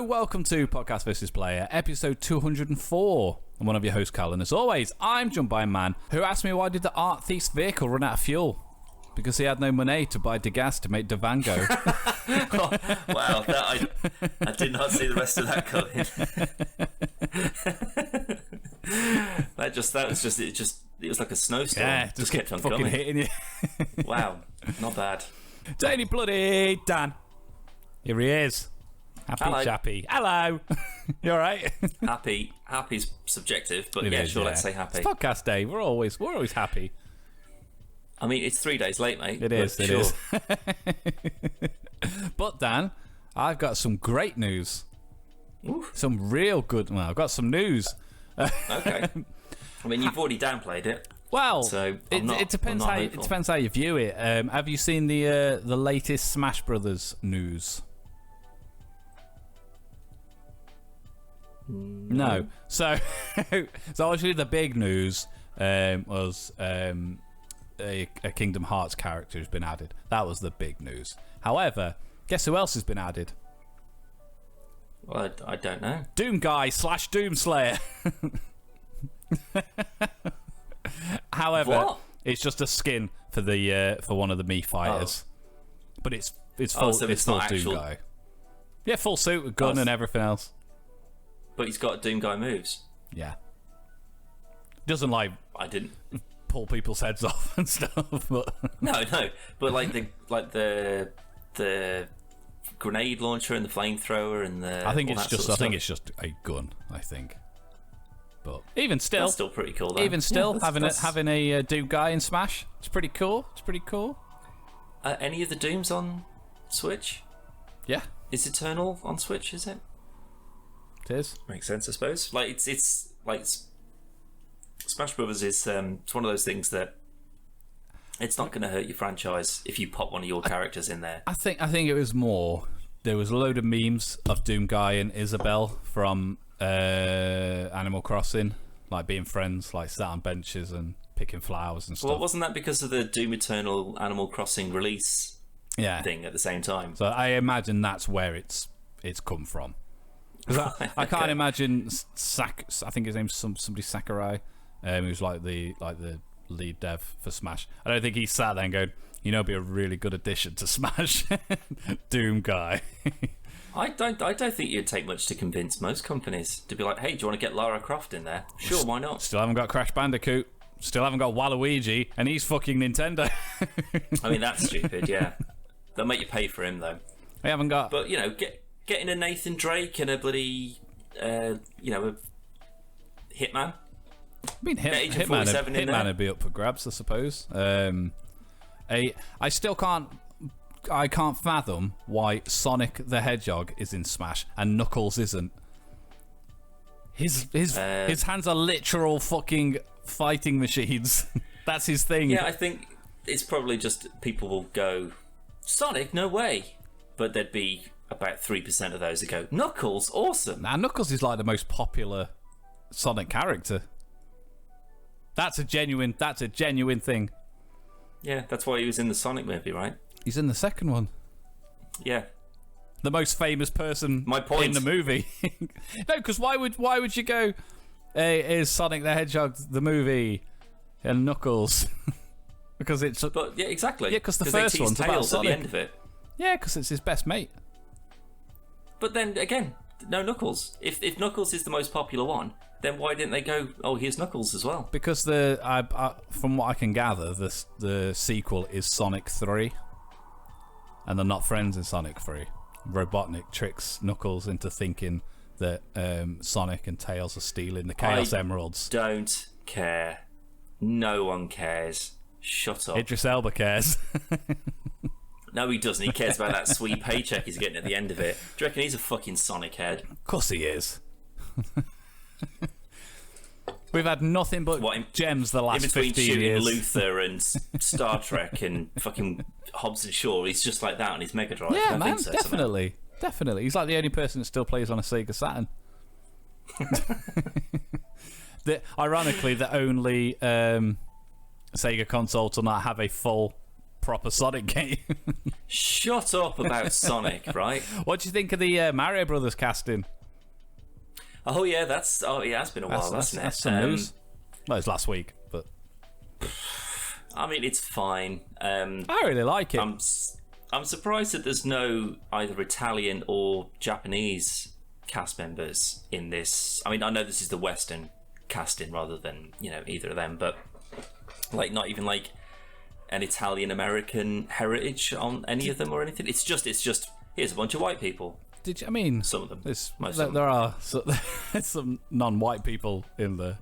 Hello, welcome to Podcast vs. Player, episode 204. I'm one of your hosts, Carl, and as always, I'm joined by a man who asked me why did the art thief's vehicle run out of fuel? Because he had no money to buy the gas to make Devango. Wow, I did not see the rest of that coming. It was like a snowstorm. Yeah, just kept on fucking coming. Hitting you. Wow, not bad. Danny bloody Dan. Here he is. Happy Hello. chappy. Hello. You alright? Happy's subjective, but Let's say happy. It's podcast day. We're always happy. I mean, it's 3 days late, mate. It is. But Dan, I've got some great news. Oof. Some real good. Well, I've got some news. Okay. I mean, you've already downplayed it. Well, so it depends how you view it. Have you seen the latest Smash Bros news? No. So obviously the big news was a Kingdom Hearts character has been added. That was the big news. However, guess who else has been added? Well, I don't know. Doom Guy / Doomslayer. However, what? it's just a skin for the for one of the Mii fighters, but it's full. So it's not full Doom actual... Guy. Yeah, full suit with gun and everything else. But he's got Doom Guy moves. Yeah. Doesn't like I didn't pull people's heads off and stuff. But no. But like the grenade launcher and the flamethrower and the. I think it's just a gun. I think. But even still, that's still pretty cool. Though. Even still, yeah, having a Doom Guy in Smash, it's pretty cool. Any of the Dooms on Switch? Yeah. Is Eternal on Switch? Is it? It is. Makes sense, I suppose. Like it's like Smash Brothers is it's one of those things that it's not going to hurt your franchise if you pop one of your characters in there. I think it was more. There was a load of memes of Doom Guy and Isabelle from Animal Crossing, like being friends, like sat on benches and picking flowers and stuff. Well, wasn't that because of the Doom Eternal Animal Crossing release thing at the same time? So I imagine that's where it's come from. I can't imagine I think his name's somebody Sakurai, who's like the lead dev for Smash. I don't think he sat there and going, it'd be a really good addition to Smash. Doom Guy. I don't think it'd take much to convince most companies to be like, hey, do you want to get Lara Croft in there? Sure, why not? Still haven't got Crash Bandicoot. Still haven't got Waluigi, and he's fucking Nintendo. I mean, that's stupid, yeah. They'll make you pay for him, though. I haven't got... But, getting a Nathan Drake and a bloody, a Hitman. I mean, Hitman would be up for grabs, I suppose. I can't fathom why Sonic the Hedgehog is in Smash and Knuckles isn't. His hands are literal fucking fighting machines. That's his thing. Yeah, I think it's probably just people will go, Sonic, no way. But there'd be about 3% of those that go, Knuckles, awesome. Nah, Knuckles is like the most popular Sonic character. That's a genuine thing. Yeah, that's why he was in the Sonic movie, right? He's in the second one. Yeah. The most famous person in the movie. No, because why would you go, is Sonic the Hedgehog the movie and Knuckles? Because it's... But, yeah, exactly. Yeah, because the first one's about Sonic. At the end of it. Yeah, because it's his best mate. But then, again, no Knuckles. If Knuckles is the most popular one, then why didn't they go, oh, here's Knuckles as well? Because from what I can gather, the sequel is Sonic 3. And they're not friends in Sonic 3. Robotnik tricks Knuckles into thinking that Sonic and Tails are stealing the Chaos Emeralds. Don't care. No one cares. Shut up. Idris Elba cares. No, he doesn't. He cares about that sweet paycheck he's getting at the end of it. Do you reckon he's a fucking Sonic head? Of course he is. We've had nothing but gems the last 15 years. Luther and Star Trek and fucking Hobbs and Shaw, he's just like that on his Mega Drive. Yeah, man, definitely. Definitely. He's like the only person that still plays on a Sega Saturn. Ironically, the only Sega console to not have a full proper Sonic game. Shut up about Sonic, right? What do you think of the Mario Brothers casting? Oh yeah, it's been a while, hasn't it? That's some news. Well, it was last week, but I mean, it's fine. I really like it. I'm surprised that there's no either Italian or Japanese cast members in this. I mean, I know this is the Western casting rather than either of them, but like not even like an Italian American heritage on any of them or anything. It's just here's a bunch of white people. I mean some of them? There are some non-white people in there.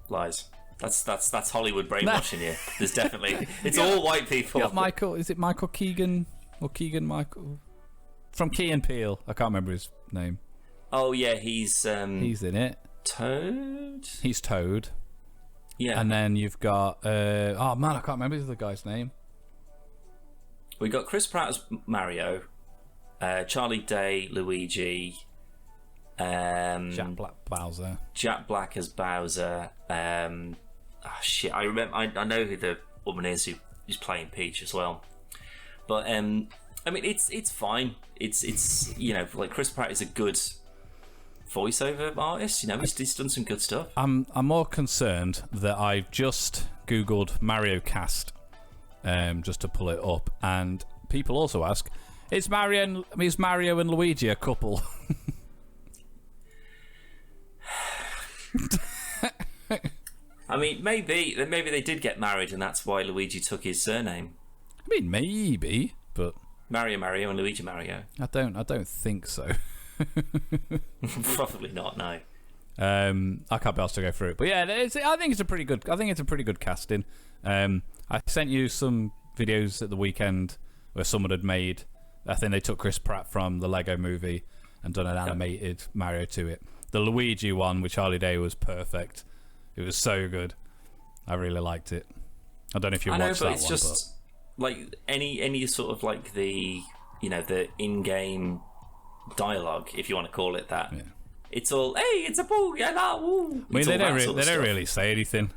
Lies. That's Hollywood brainwashing you. There's definitely all white people. Michael, is it Michael Keegan or Keegan Michael from Key and Peele? I can't remember his name. Oh yeah, he's in it. Toad. He's Toad. Yeah. And then you've got I can't remember the guy's name. We got Chris Pratt as Mario, Charlie Day, Luigi, Jack Bowser. Jack Black as Bowser. I remember. I know who the woman is who's playing Peach as well. But I mean, it's fine. It's like Chris Pratt is a good voiceover artist. He's done some good stuff. I'm more concerned that I've just googled Mario cast, just to pull it up, and people also ask, is Mario and Luigi a couple? I mean, maybe they did get married, and that's why Luigi took his surname. I mean, maybe, but Mario and Luigi Mario. I don't think so. Probably not. No. I can't be asked to go through it, but yeah, I think it's a pretty good casting. I sent you some videos at the weekend where someone had made. I think they took Chris Pratt from the Lego Movie and done an animated Mario to it. The Luigi one with Charlie Day was perfect. It was so good. I really liked it. I don't know if you watched that one. It's just like any sort of like the the in-game dialogue, if you want to call it that. Yeah. It's all, hey, it's a boo, yeah, nah, woo. I mean, they don't really say anything.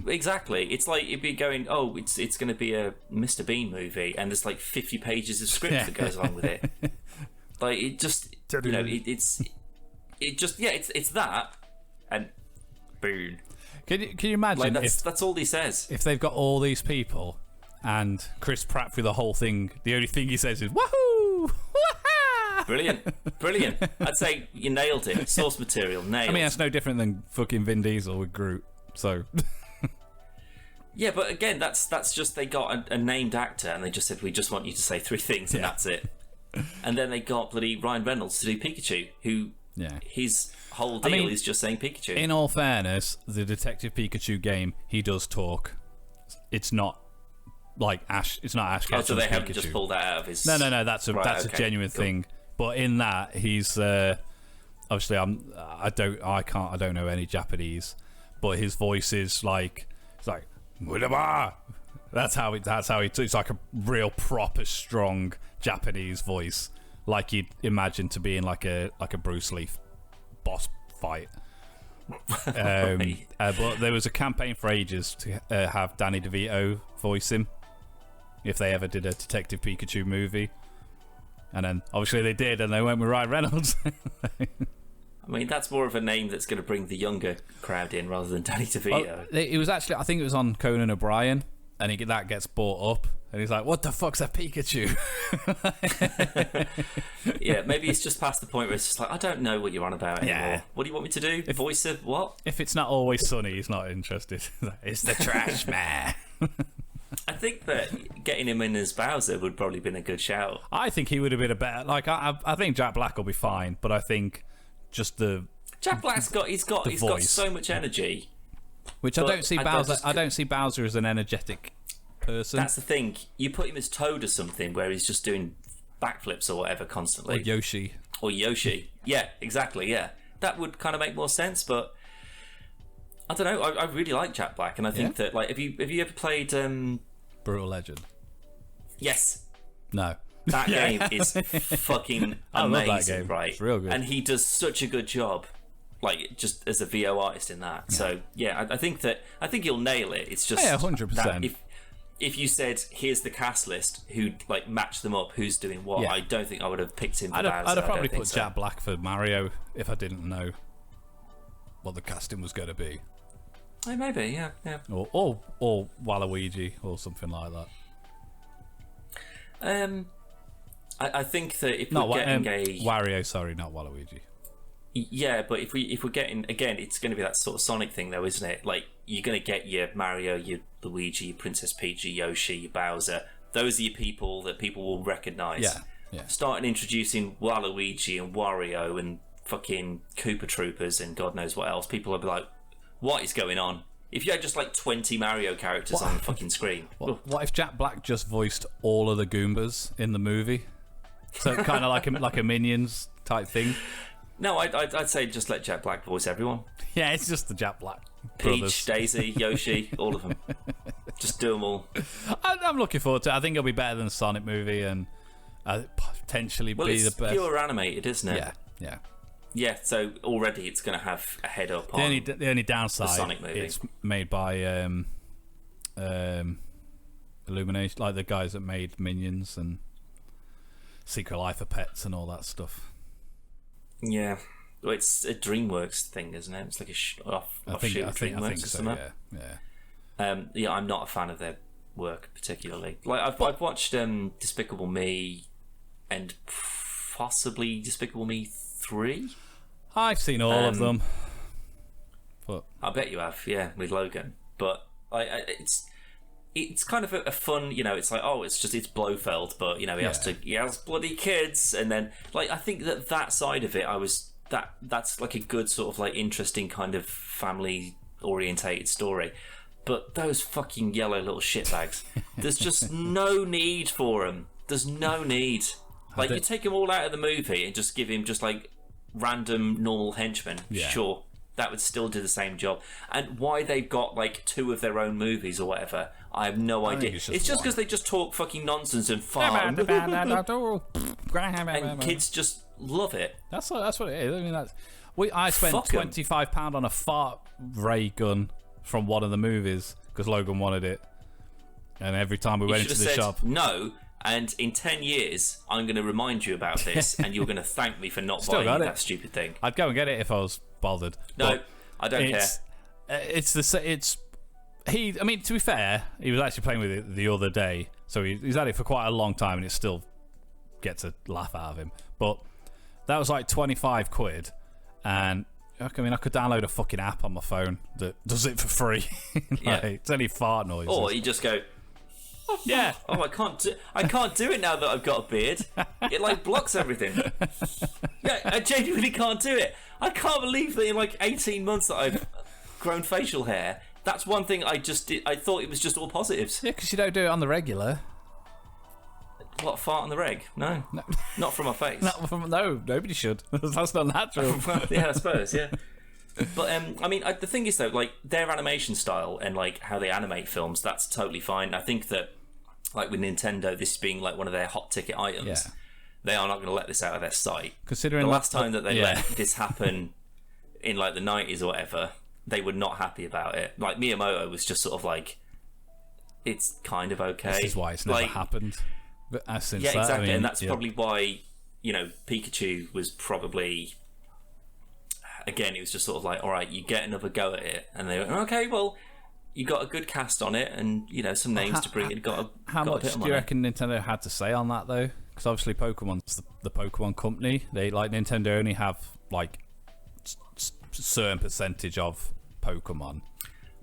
Exactly. It's like it'd be going, oh, it's going to be a Mr. Bean movie, and there's like 50 pages of script that goes along with it. Like it just, it's that, and boom. Can you imagine? Like that's all he says. If they've got all these people, and Chris Pratt through the whole thing, the only thing he says is woohoo! Brilliant. I'd say you nailed it. Source material, nailed. I mean, that's no different than fucking Vin Diesel with Groot. So. Yeah, but again, that's just they got a named actor, and they just said, we just want you to say 3 things, and that's it. And then they got bloody Ryan Reynolds to do Pikachu, who his whole deal is just saying Pikachu. In all fairness, the Detective Pikachu game, he does talk. It's not like Ash. It's not Ash. Oh, so they haven't Pikachu. just pulled that out of his. No. That's a genuine thing. But in that, he's obviously I don't know any Japanese, but his voice is like Mudaba. That's how he talks. It's like a real proper strong Japanese voice, like you'd imagine to be in like a Bruce Lee boss fight. But there was a campaign for ages to have Danny DeVito voice him if they ever did a Detective Pikachu movie. And then, obviously, they did, and they went with Ryan Reynolds. I mean, that's more of a name that's going to bring the younger crowd in rather than Danny DeVito. Well, it was actually, I think it was on Conan O'Brien, and that gets brought up, and he's like, what the fuck's a Pikachu? Yeah, maybe it's just past the point where it's just like, I don't know what you're on about anymore. Yeah. What do you want me to do? Voice of what? If it's not Always Sunny, he's not interested. It's the trash man. I think that getting him in as Bowser would probably have been a good shout. I think he would have been a better. Like I think Jack Black will be fine, but I think just the Jack Black's got so much energy, which I don't see Bowser. I don't see Bowser as an energetic person. That's the thing. You put him as Toad or something, where he's just doing backflips or whatever constantly. Or Yoshi. Yeah, exactly. Yeah, that would kind of make more sense, but. I don't know. I really like Jack Black, and I think that have you ever played Brutal Legend? Yes. No. That game is fucking amazing, I love that game. Right? It's real good, and he does such a good job, like just as a VO artist in that. Yeah. So yeah, I think he'll nail it. It's just 100%. if you said, here's the cast list, who like match them up, who's doing what, I don't think I would have picked him for Bowser. I'd have probably put Jack Black for Mario if I didn't know what the casting was going to be. Oh, maybe, yeah. Or Waluigi or something like that. I think that if we're getting a Wario, sorry, not Waluigi. Yeah, but if we're getting, again, it's going to be that sort of Sonic thing, though, isn't it? Like, you're going to get your Mario, your Luigi, your Princess Peach, your Yoshi, your Bowser. Those are your people that people will recognise. Yeah. Starting introducing Waluigi and Wario and fucking Koopa Troopers and God knows what else, people will be like, what is going on? If you had just like 20 Mario characters on the fucking screen. What if Jack Black just voiced all of the Goombas in the movie? So kind of like a Minions type thing. No, I'd say just let Jack Black voice everyone. Yeah, it's just the Jack Black Peach, brothers. Daisy, Yoshi, all of them. Just do them all. I'm looking forward to it. I think it'll be better than the Sonic movie and potentially be the best. Well, it's pure animated, isn't it? Yeah. Yeah, so already it's going to have a head up on the only downside, the Sonic movie. It's made by Illumination, like the guys that made Minions and Secret Life of Pets and all that stuff. Yeah, well, it's a DreamWorks thing, isn't it? It's like offshoot of DreamWorks I think or so, something. Yeah. I'm not a fan of their work particularly. Like I've watched Despicable Me and possibly Despicable Me 3. I've seen all of them. But I bet you have, yeah, with Logan. But it's kind of a fun, it's like, it's Blofeld, but he has bloody kids, and then like I think that side of it, that's like a good sort of like interesting kind of family orientated story. But those fucking yellow little shitbags, there's just no need for them. There's no need. Like, you take them all out of the movie and just give him just like random normal henchmen. Yeah. Sure, that would still do the same job. And why they've got like 2 of their own movies or whatever, I have no idea. It's just because they just talk fucking nonsense and fart, and kids just love it. That's what it is. I mean, I spent £25 on a fart ray gun from one of the movies because Logan wanted it, and every time we went into the shop, no. And in 10 years, I'm going to remind you about this, and you're going to thank me for not buying that stupid thing. I'd go and get it if I was bothered. No, I don't care. I mean, to be fair, he was actually playing with it the other day, so he's had it for quite a long time, and it still gets a laugh out of him. But that was like £25, and I mean, I could download a fucking app on my phone that does it for free. It's only fart noises. Or you just go, yeah. I can't do it now that I've got a beard. It like blocks everything. Yeah, I genuinely can't do it. I can't believe that in like 18 months that I've grown facial hair. That's one thing I just did. I thought it was just all positives. Yeah, because you don't do it on the regular. What, fart on the reg? No. Not from my face. No, nobody should. That's not natural. Yeah, I suppose, yeah. But I mean, the thing is though, like their animation style and like how they animate films, that's totally fine. I think that like with Nintendo, this being like one of their hot ticket items, they are not going to let this out of their sight. Considering the last time that they let this happen in like the 90s or whatever, they were not happy about it. Like Miyamoto was just sort of like, it's kind of okay. This is why it's never happened. But since that, exactly, I mean, and that's probably why Pikachu was probably. Again, it was just sort of like, all right, you get another go at it, and they went, okay, well, you got a good cast on it, and some names to bring in. How much do you reckon Nintendo had to say on that though? Because obviously, Pokemon's the Pokemon company. They like Nintendo only have like certain percentage of Pokemon.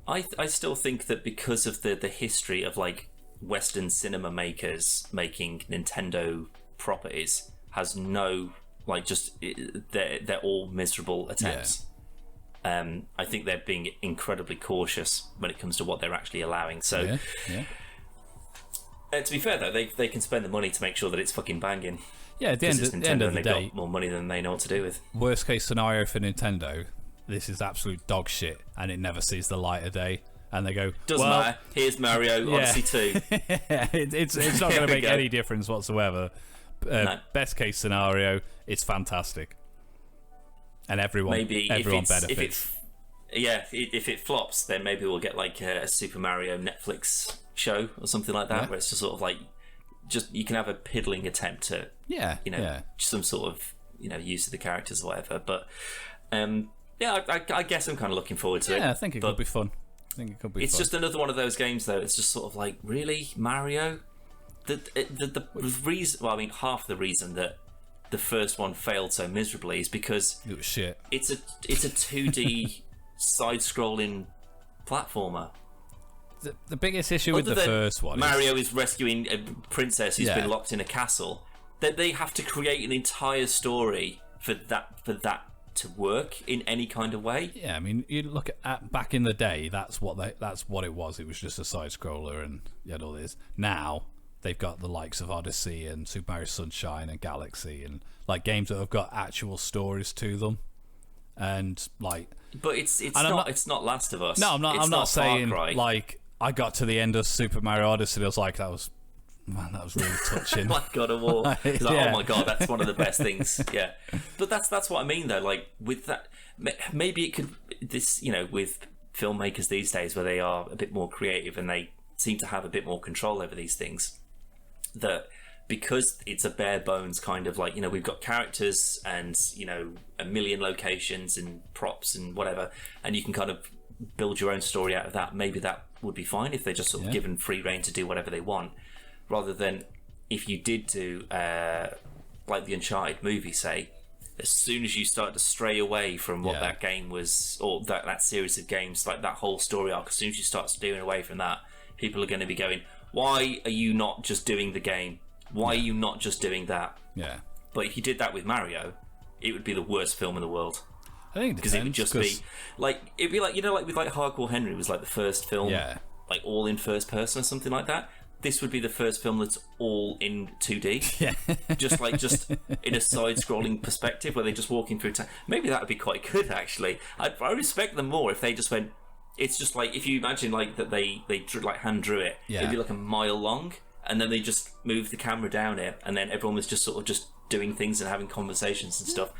I still think that because of the history of like Western cinema makers making Nintendo properties has no. Like, just they're all miserable attempts. Yeah. I think they're being incredibly cautious when it comes to what they're actually allowing. So, to be fair though, they can spend the money to make sure that it's fucking banging. Yeah, at the end of the they've day, got more money than they know what to do with. Worst case scenario for Nintendo, this is absolute dog shit, and it never sees the light of day. And they go, doesn't matter. Here's Mario Odyssey 2. It's not going to make any difference whatsoever. No. Best case scenario, it's fantastic, and everyone benefits. If it flops, then maybe we'll get like a Super Mario Netflix show or something like that, where it's just sort of like, just you can have a piddling attempt at some sort of use of the characters or whatever. But I guess I'm kind of looking forward to it. Yeah, I think it could be fun. It's just another one of those games, though. It's just sort of like, really, Mario? The reason, well, I mean, half the reason that the first one failed so miserably is because it was shit. It's a 2D side-scrolling platformer. The biggest issue with the first one, Mario is rescuing a princess who's been locked in a castle. That they have to create an entire story for that to work in any kind of way. Yeah, I mean, you look at back in the day, that's what it was. It was just a side scroller, and you had all this. Now they've got the likes of Odyssey and Super Mario Sunshine and Galaxy, and like games that have got actual stories to them, and like. But it's not Last of Us. No, I'm not saying Far Cry. like I got to the end of Super Mario Odyssey and I was like, that was really touching. Like God of War. It's like, oh my God, that's one of the best things. Yeah, but that's what I mean though. Like with that, maybe it could with filmmakers these days where they are a bit more creative and they seem to have a bit more control over these things. That because it's a bare bones kind of like we've got characters and a million locations and props and whatever, and you can kind of build your own story out of that. Maybe that would be fine if they're just sort of given free rein to do whatever they want. Rather than if you did do like the Uncharted movie, say, as soon as you start to stray away from what that game was, or that series of games, like that whole story arc, as soon as you start steering away from that, people are going to be going, why are you not just doing the game? Why are you not just doing that? Yeah. But if you did that with Mario, it would be the worst film in the world. I think because it would just be like, it'd be like, like with like Hardcore Henry was like the first film, like all in first person or something like that. This would be the first film that's all in 2D. Yeah. just in a side-scrolling perspective where they're just walking through town. Maybe that would be quite good, actually. I respect them more if they just went... It's just like, if you imagine like that they like hand drew it, it'd be like a mile long, and then they just moved the camera down it, and then everyone was just sort of just doing things and having conversations and stuff.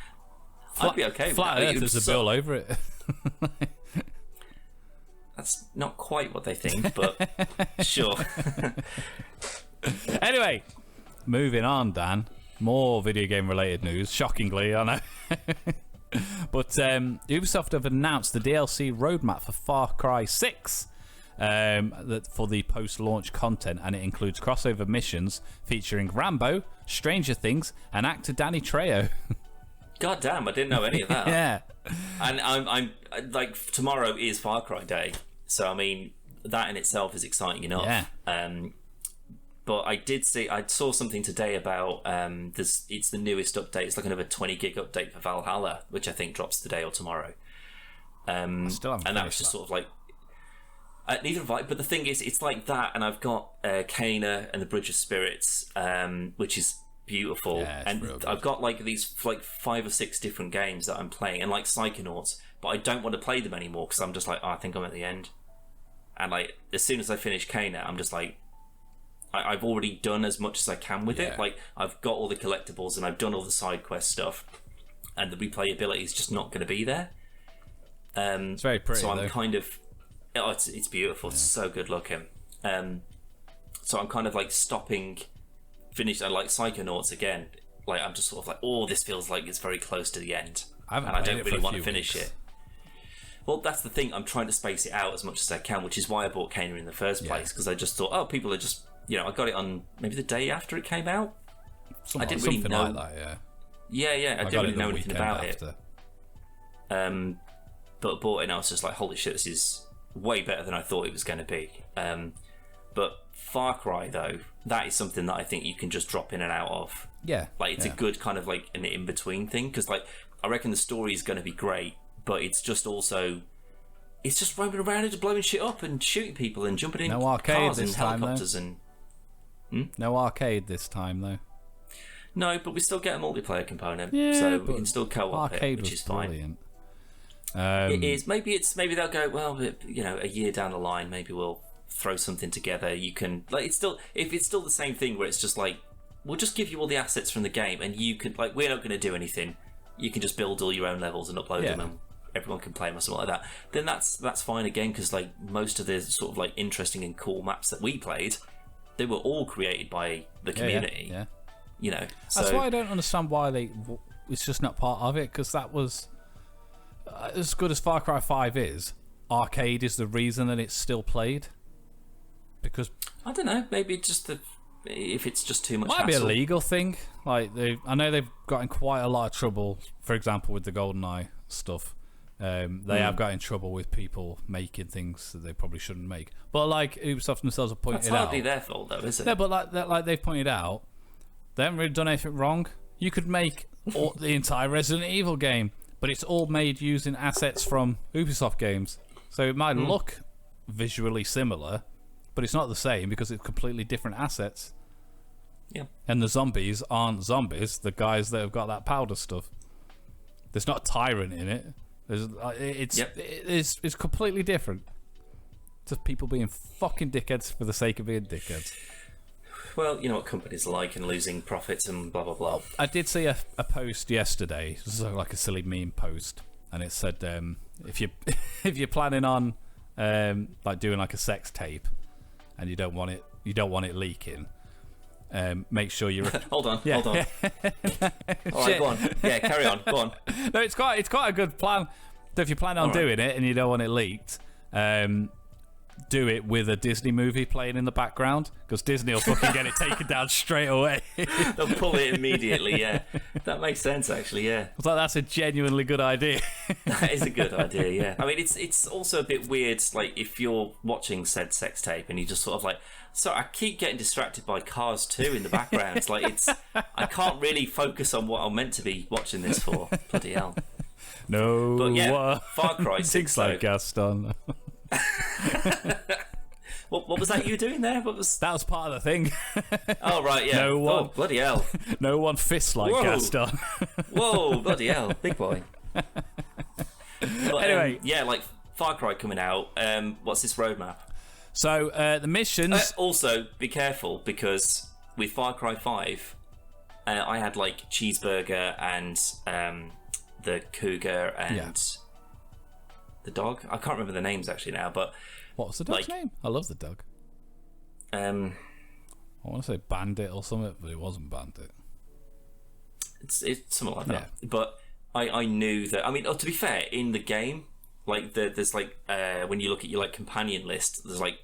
I'd be okay with Flat that. Earth, there's a bill over it. That's not quite what they think, but sure. Anyway, moving on, Dan. More video game related news. Shockingly, I know. But Ubisoft have announced the DLC roadmap for Far Cry 6 for the post-launch content, and it includes crossover missions featuring Rambo, Stranger Things, and actor Danny Treyo. God damn, I didn't know any of that. Yeah. And I'm like, tomorrow is Far Cry Day, so I mean that in itself is exciting enough. Yeah. But I saw something today about this. It's the newest update. It's like another 20 gig update for Valhalla, which I think drops today or tomorrow. I still haven't. And that was just sort of like neither have I. But the thing is, it's like that, and I've got Kana and the Bridge of Spirits, which is beautiful, and I've got like these like 5 or 6 different games that I'm playing, and like Psychonauts, but I don't want to play them anymore because I'm just like, I think I'm at the end, and like as soon as I finish Kana, I'm just like, I've already done as much as I can with it. Like I've got all the collectibles and I've done all the side quest stuff, and the replayability is just not going to be there. It's very pretty. So I'm though. kind of, it's beautiful. It's so good looking. So I'm kind of like stopping. Finished. I like Psychonauts again. Like I'm just sort of like, oh, this feels like it's very close to the end, and I don't really want to finish it. Well, that's the thing. I'm trying to space it out as much as I can, which is why I bought Kana in the first place, because I just thought, oh, people are just, I got it on maybe the day after it came out. I didn't really know. Like that, yeah. I didn't really know anything about it. But bought it, and I was just like, holy shit, this is way better than I thought it was going to be. But Far Cry, though, that is something that I think you can just drop in and out of. Yeah. Like, it's a good kind of like an in-between thing, because like, I reckon the story is going to be great, but it's just also, it's just roaming around and just blowing shit up and shooting people and jumping in cars and helicopters and... No arcade this time, though. No, but we still get a multiplayer component, yeah, so we can still co-op it, which is brilliant. Fine. It is. Maybe they'll go, well, a year down the line, maybe we'll throw something together. You can, like, it's still, if it's still the same thing where it's just like, we'll just give you all the assets from the game, and you can, like, we're not going to do anything. You can just build all your own levels and upload them, and everyone can play them or something like that, then that's fine again, because like most of the sort of like interesting and cool maps that we played, they were all created by the community. Yeah. You know, so that's why I don't understand why it's just not part of it, because that was as good as Far Cry 5 is. Arcade is the reason that it's still played. Because I don't know, maybe just if it's just too much might hassle. be a legal thing. Like I know they've got in quite a lot of trouble. For example, with the GoldenEye stuff, they have got in trouble with people making things that they probably shouldn't make. But like Ubisoft themselves have pointed out, that's hardly their fault, though, is it? No, but like they've pointed out, they haven't really done anything wrong. You could make the entire Resident Evil game, but it's all made using assets from Ubisoft games. So it might look visually similar, but it's not the same because it's completely different assets. Yeah. And the zombies aren't zombies, the guys that have got that powder stuff. There's not a tyrant in it. It's completely different. Just people being fucking dickheads for the sake of being dickheads. Well, you know what companies are like, and losing profits and blah blah blah. I did see a post yesterday, so like a silly meme post, and it said if you're planning on like doing like a sex tape, and you don't want it leaking, make sure you're hold on. All right, go on. Yeah, carry on. Go on. No, it's quite a good plan. So if you plan on doing it and you don't want it leaked, do it with a Disney movie playing in the background, because Disney will fucking get it taken down straight away. They'll pull it immediately. Yeah, that makes sense actually. Yeah, I was like, that's a genuinely good idea. That is a good idea. Yeah, I mean it's also a bit weird. Like if you're watching said sex tape and you just sort of like, so I keep getting distracted by Cars 2 in the background. It's like I can't really focus on what I'm meant to be watching this for. Bloody hell. No, but yeah, Far Cry 6 things like Gaston. What was that you were doing there? That was part of the thing. Oh right, yeah. No one, oh, bloody hell. No one fists like Gaston. Whoa, bloody hell, big boy. But, anyway, yeah, like Far Cry coming out. What's this roadmap? So the missions. Also, be careful, because with Far Cry 5, I had like cheeseburger and the cougar and the dog. I can't remember the names actually now, but what was the dog's name? I love the dog. I want to say Bandit or something, but it wasn't Bandit. It's something like that. But I knew that. I mean, to be fair, in the game, like there's like when you look at your like companion list, there's like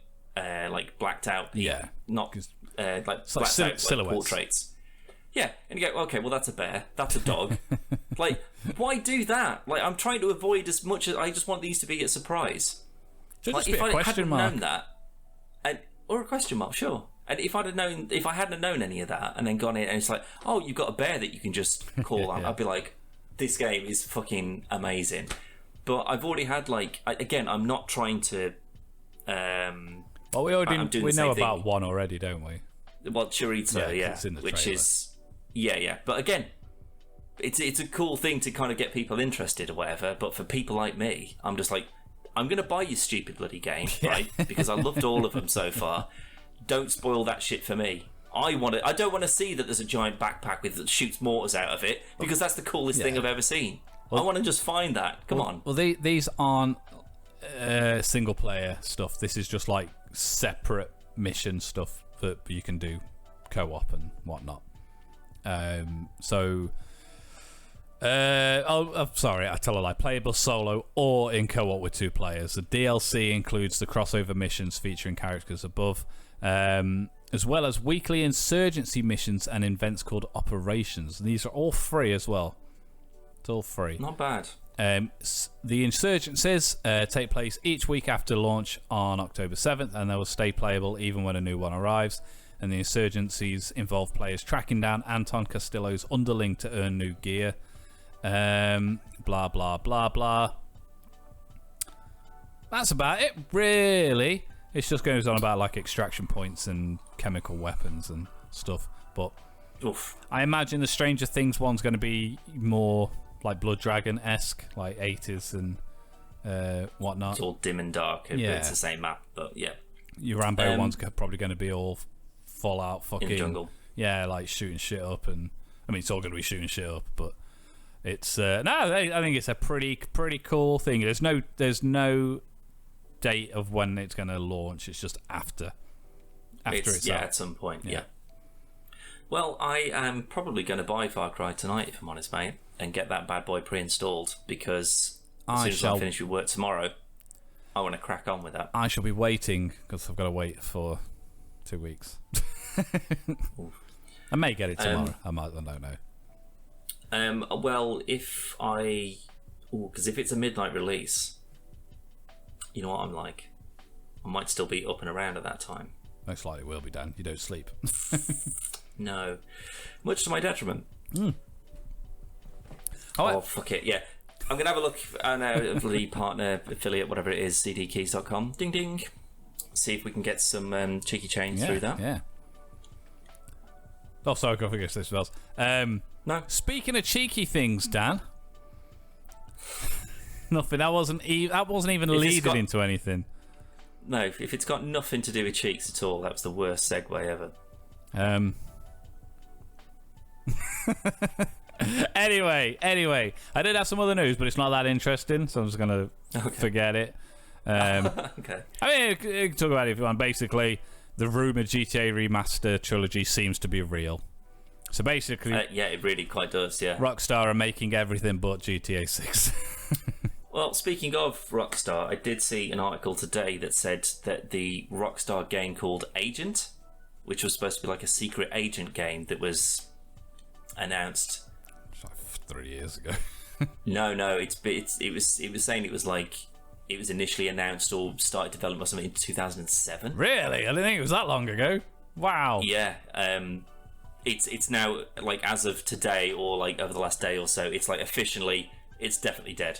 blacked out people, not like blacked out silhouettes. Like, portraits. Yeah, and you go, okay, well that's a bear, that's a dog. Like, why do that? Like, I'm trying to avoid as much as I just want these to be a surprise. Should like, just be a question mark. Known that, or a question mark, sure. And if I hadn't known any of that, and then gone in and it's like, oh, you've got a bear that you can just call on, I'd be like, this game is fucking amazing. But I've already had like, again, I'm not trying to. Well, we know about one already, don't we? Well, Chorizo, it's in the which trailer. is. Yeah. But again, it's a cool thing to kind of get people interested or whatever. But for people like me, I'm just like, I'm going to buy you stupid bloody game, right? Because I loved all of them so far. Don't spoil that shit for me. I don't want to see that there's a giant backpack that shoots mortars out of it, because that's the coolest thing I've ever seen. I want to just find that. Come on. Well, these aren't single player stuff. This is just like separate mission stuff that you can do co-op and whatnot. I'm sorry, I tell a lie. Playable solo or in co-op with 2 players. The DLC includes the crossover missions featuring characters above, as well as weekly insurgency missions and events called operations. These are all free as well. It's all free. Not bad. The insurgencies take place each week after launch on October 7th, and they will stay playable even when a new one arrives. And the insurgencies involve players tracking down Anton Castillo's underling to earn new gear. Blah, blah, blah, blah. That's about it, really. It just goes on about like extraction points and chemical weapons and stuff. But I imagine the Stranger Things one's going to be more like Blood Dragon-esque, like 80s and whatnot. It's all dim and dark. But it's the same map, but yeah. Your Rambo one's probably going to be all full out fucking in jungle. Yeah, like shooting shit up, and I mean it's all going to be shooting shit up, but It's I think it's a pretty cool thing. There's no date of when it's going to launch. It's just after it's out. At some point. Yeah. Well, I am probably going to buy Far Cry tonight, if I'm honest, mate, and get that bad boy pre-installed, because as soon as I finish with work tomorrow, I want to crack on with that. I shall be waiting, because I've got to wait for 2 weeks. I may get it tomorrow. I don't know. Well, because if it's a midnight release, you know what I'm like. I might still be up and around at that time. Most likely will be, Dan. You don't sleep. No. Much to my detriment. Oh, fuck it, yeah. I'm going to have a look on the partner affiliate, whatever it is, cdkeys.com. Ding, ding. See if we can get some cheeky change through that. Yeah. Oh, sorry, I forget this as well. No. Speaking of cheeky things, Dan. Nothing. That wasn't even leading into anything. No, if it's got nothing to do with cheeks at all, that was the worst segue ever. Anyway, I did have some other news, but it's not that interesting, so I'm just gonna forget it. Okay. I mean, you can talk about it if you want. Basically, the rumored GTA remaster trilogy seems to be real. So basically, yeah, it really quite does. Yeah. Rockstar are making everything but GTA 6. Well, speaking of Rockstar, I did see an article today that said that the Rockstar game called Agent, which was supposed to be like a secret agent game that was announced like 3 years ago. No, it was saying it was initially announced or started development or something in 2007. Really? I didn't think it was that long ago. Wow. Yeah. It's now, like, as of today or like over the last day or so, it's like officially it's definitely dead.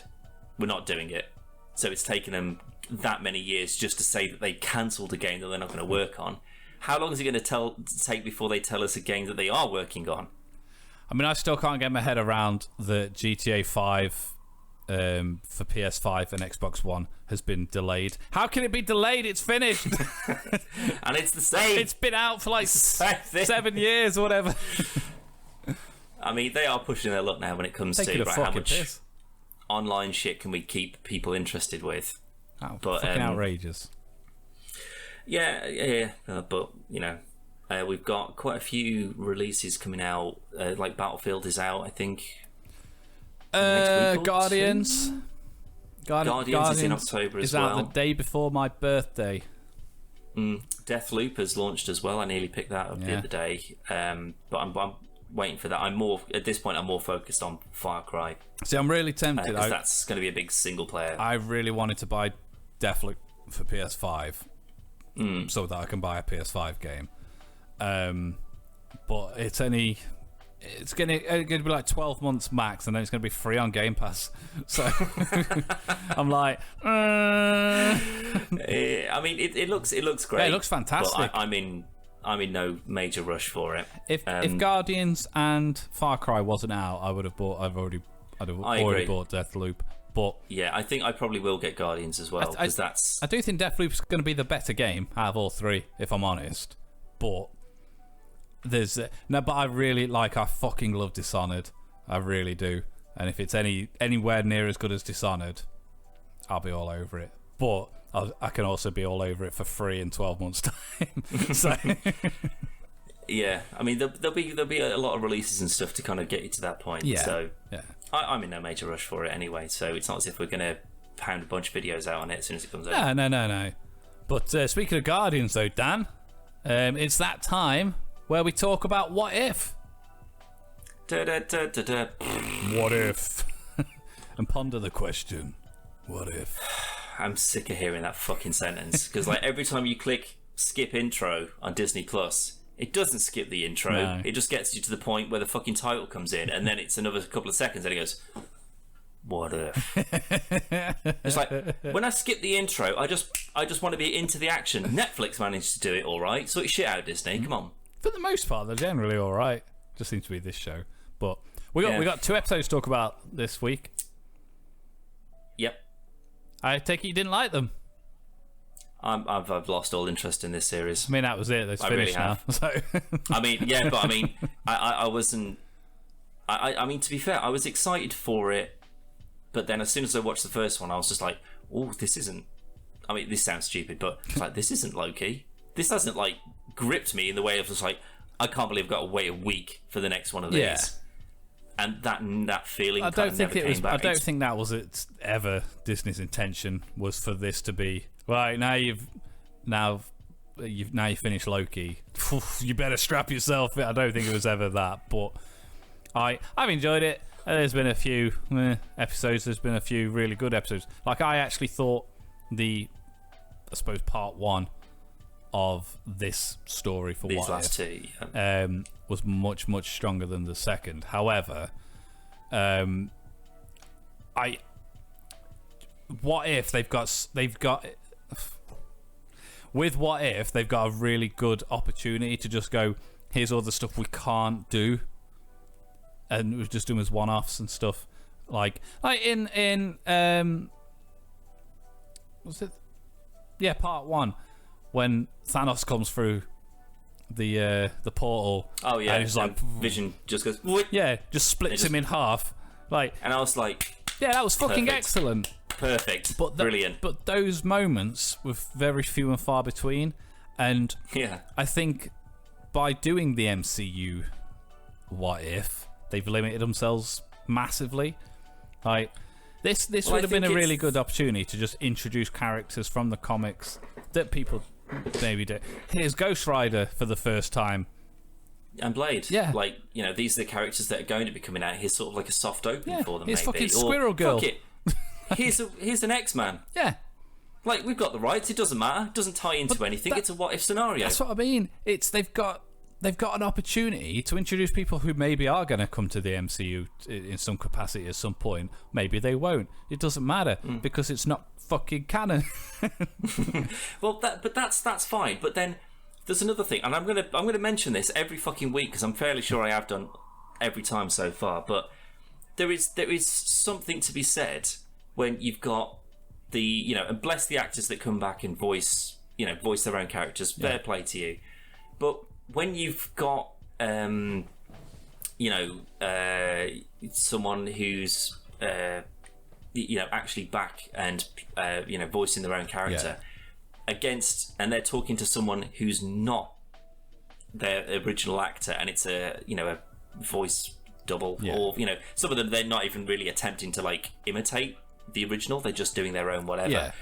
We're not doing it. So it's taken them that many years just to say that they cancelled a game that they're not going to work on. How long is it going to take before they tell us a game that they are working on? I mean, I still can't get my head around the GTA 5 for PS5 and Xbox One has been delayed. How can it be delayed? It's finished. And it's the same. It's been out for like 7 years or whatever. I mean, they are pushing their luck now when it comes to how much online shit can we keep people interested with. Oh, fucking outrageous. Yeah. But, you know, we've got quite a few releases coming out. Like Battlefield is out, I think. Guardians. Guardians is in October as well. Is out the day before my birthday. Deathloop has launched as well. I nearly picked that up the other day. But I'm waiting for that. At this point, I'm more focused on Far Cry. See, I'm really tempted. Because that's going to be a big single player. I really wanted to buy Deathloop for PS5 so that I can buy a PS5 game. But it's going to be like 12 months max, and then it's going to be free on Game Pass. So I'm like, I mean, it looks great. Yeah, it looks fantastic. I'm in no major rush for it. If Guardians and Far Cry wasn't out, I'd have already bought Deathloop. But yeah, I think I probably will get Guardians as well, because I do think Deathloop's going to be the better game out of all three, if I'm honest. But but I really I fucking love Dishonored. I really do. And if it's anywhere near as good as Dishonored, I'll be all over it. But I can also be all over it for free in 12 months' time. So yeah, I mean there'll be a lot of releases and stuff to kind of get you to that point. Yeah. So yeah, I'm in no major rush for it anyway. So it's not as if we're gonna pound a bunch of videos out on it as soon as it comes out. No. But speaking of Guardians, though, Dan, it's that time where we talk about what if. What if? And ponder the question, what if? I'm sick of hearing that fucking sentence, because like every time you click skip intro on Disney Plus, it doesn't skip the intro. No. It just gets you to the point where the fucking title comes in, and then it's another couple of seconds, and it goes, what if? It's like, when I skip the intro, I just want to be into the action. Netflix managed to do it all right. Sort your shit out, Disney. Come on. For the most part, they're generally all right. Just seems to be this show. But we got 2 episodes to talk about this week. Yep. I take it you didn't like them. I've lost all interest in this series. I mean, that was it. It's finished really now. So. I mean, yeah, but I mean, I wasn't. I mean, to be fair, I was excited for it, but then as soon as I watched the first one, I was just like, oh, this isn't. I mean, this sounds stupid, but it's like, this isn't Loki. This hasn't like gripped me in the way of just like, I can't believe I've got to wait a week for the next one of these. Yeah. And that feeling. I don't think it was. Back. I don't think that was ever Disney's intention was for this to be right. Now you finished Loki. You better strap yourself in. I don't think it was ever that, but I've enjoyed it. There's been a few episodes. There's been a few really good episodes. Like I actually thought I suppose part one of this story for these What last If, two, yeah. Was much stronger than the second. However, What If they've got with What If they've got a really good opportunity to just go, here's all the stuff we can't do, and we're just doing as one-offs and stuff like in was it part one when Thanos comes through the portal. Oh yeah, and he's like, Vision just goes. What? Yeah, just splits him in half. Like, and I was like, yeah, that was fucking perfect. excellent. Perfect, brilliant. But those moments were very few and far between, and yeah, I think by doing the MCU What If, they've limited themselves massively. Like this would have been a really good opportunity to just introduce characters from the comics that people maybe do. Here's Ghost Rider for the first time. And Blade. Yeah. Like, these are the characters that are going to be coming out. Here's sort of like a soft opening for them, Here's maybe. fucking Squirrel Girl. Fuck it. Here's an X-Man. Yeah. Like, we've got the rights. It doesn't matter. It doesn't tie into anything. It's a what-if scenario. That's what I mean. They've got an opportunity to introduce people who maybe are going to come to the MCU in some capacity at some point. Maybe they won't. It doesn't matter because it's not fucking canon. Well, that's fine. But then there's another thing, and I'm gonna mention this every fucking week because I'm fairly sure I have done every time so far. But there is something to be said when you've got the and bless the actors that come back and voice their own characters. Fair play to you. But when you've got someone who's actually back and voicing their own character against, and they're talking to someone who's not their original actor, and it's a voice double, or some of them they're not even really attempting to like imitate the original, they're just doing their own whatever.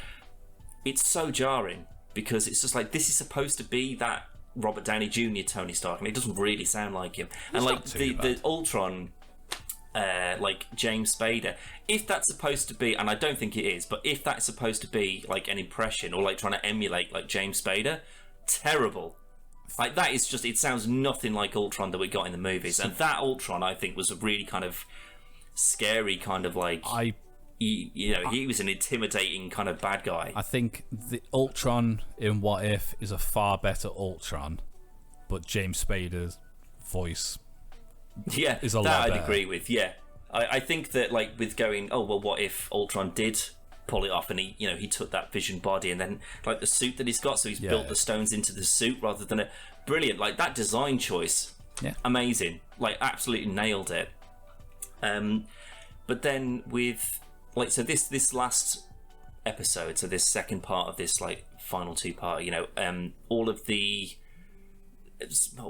It's so jarring because it's just like, this is supposed to be that Robert Downey Jr. Tony Stark, and it doesn't really sound like him. And like the Ultron, like James Spader, if that's supposed to be, and I don't think it is, but if that's supposed to be like an impression or like trying to emulate like James Spader, terrible. Like that is just, it sounds nothing like Ultron that we got in the movies. And that Ultron, I think, was a really kind of scary kind of like, he was an intimidating kind of bad guy. I think the Ultron in What If is a far better Ultron, but James Spader's voice is a lot better. I'd agree with. I think that like with going, oh well, what if Ultron did pull it off and he took that Vision body and then like the suit that he's got, so he's built the stones into the suit rather than brilliant, like that design choice, amazing, like absolutely nailed it. But then with like, so this last episode, so this second part of this like final two-part, all of the,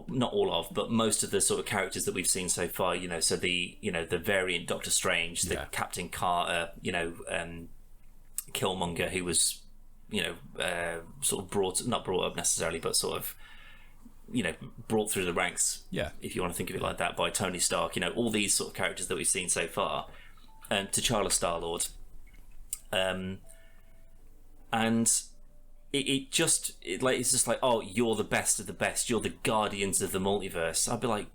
not all of, but most of the sort of characters that we've seen so far, so the the variant Doctor Strange, the Captain Carter, Killmonger, who was sort of not brought up necessarily, but sort of brought through the ranks, if you want to think of it like that, by Tony Stark, all these sort of characters that we've seen so far. T'Challa Star-Lord, and it's just like, oh, you're the best of the best, you're the guardians of the multiverse. I'd be like,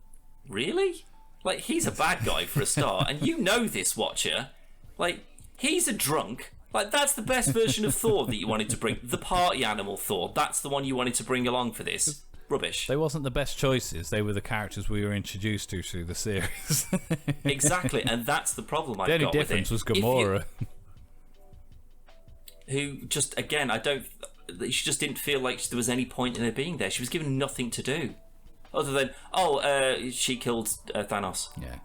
really? Like, he's a bad guy for a start, and you know this, Watcher. Like, he's a drunk. Like, that's the best version of Thor that you wanted to bring. The party animal Thor, that's the one you wanted to bring along for this. Rubbish. They wasn't the best choices. They were the characters we were introduced to through the series. Exactly, and that's the problem I've got with it. The only difference was Gamora. Who just, again, she just didn't feel like there was any point in her being there. She was given nothing to do. Other than, she killed Thanos. Yeah.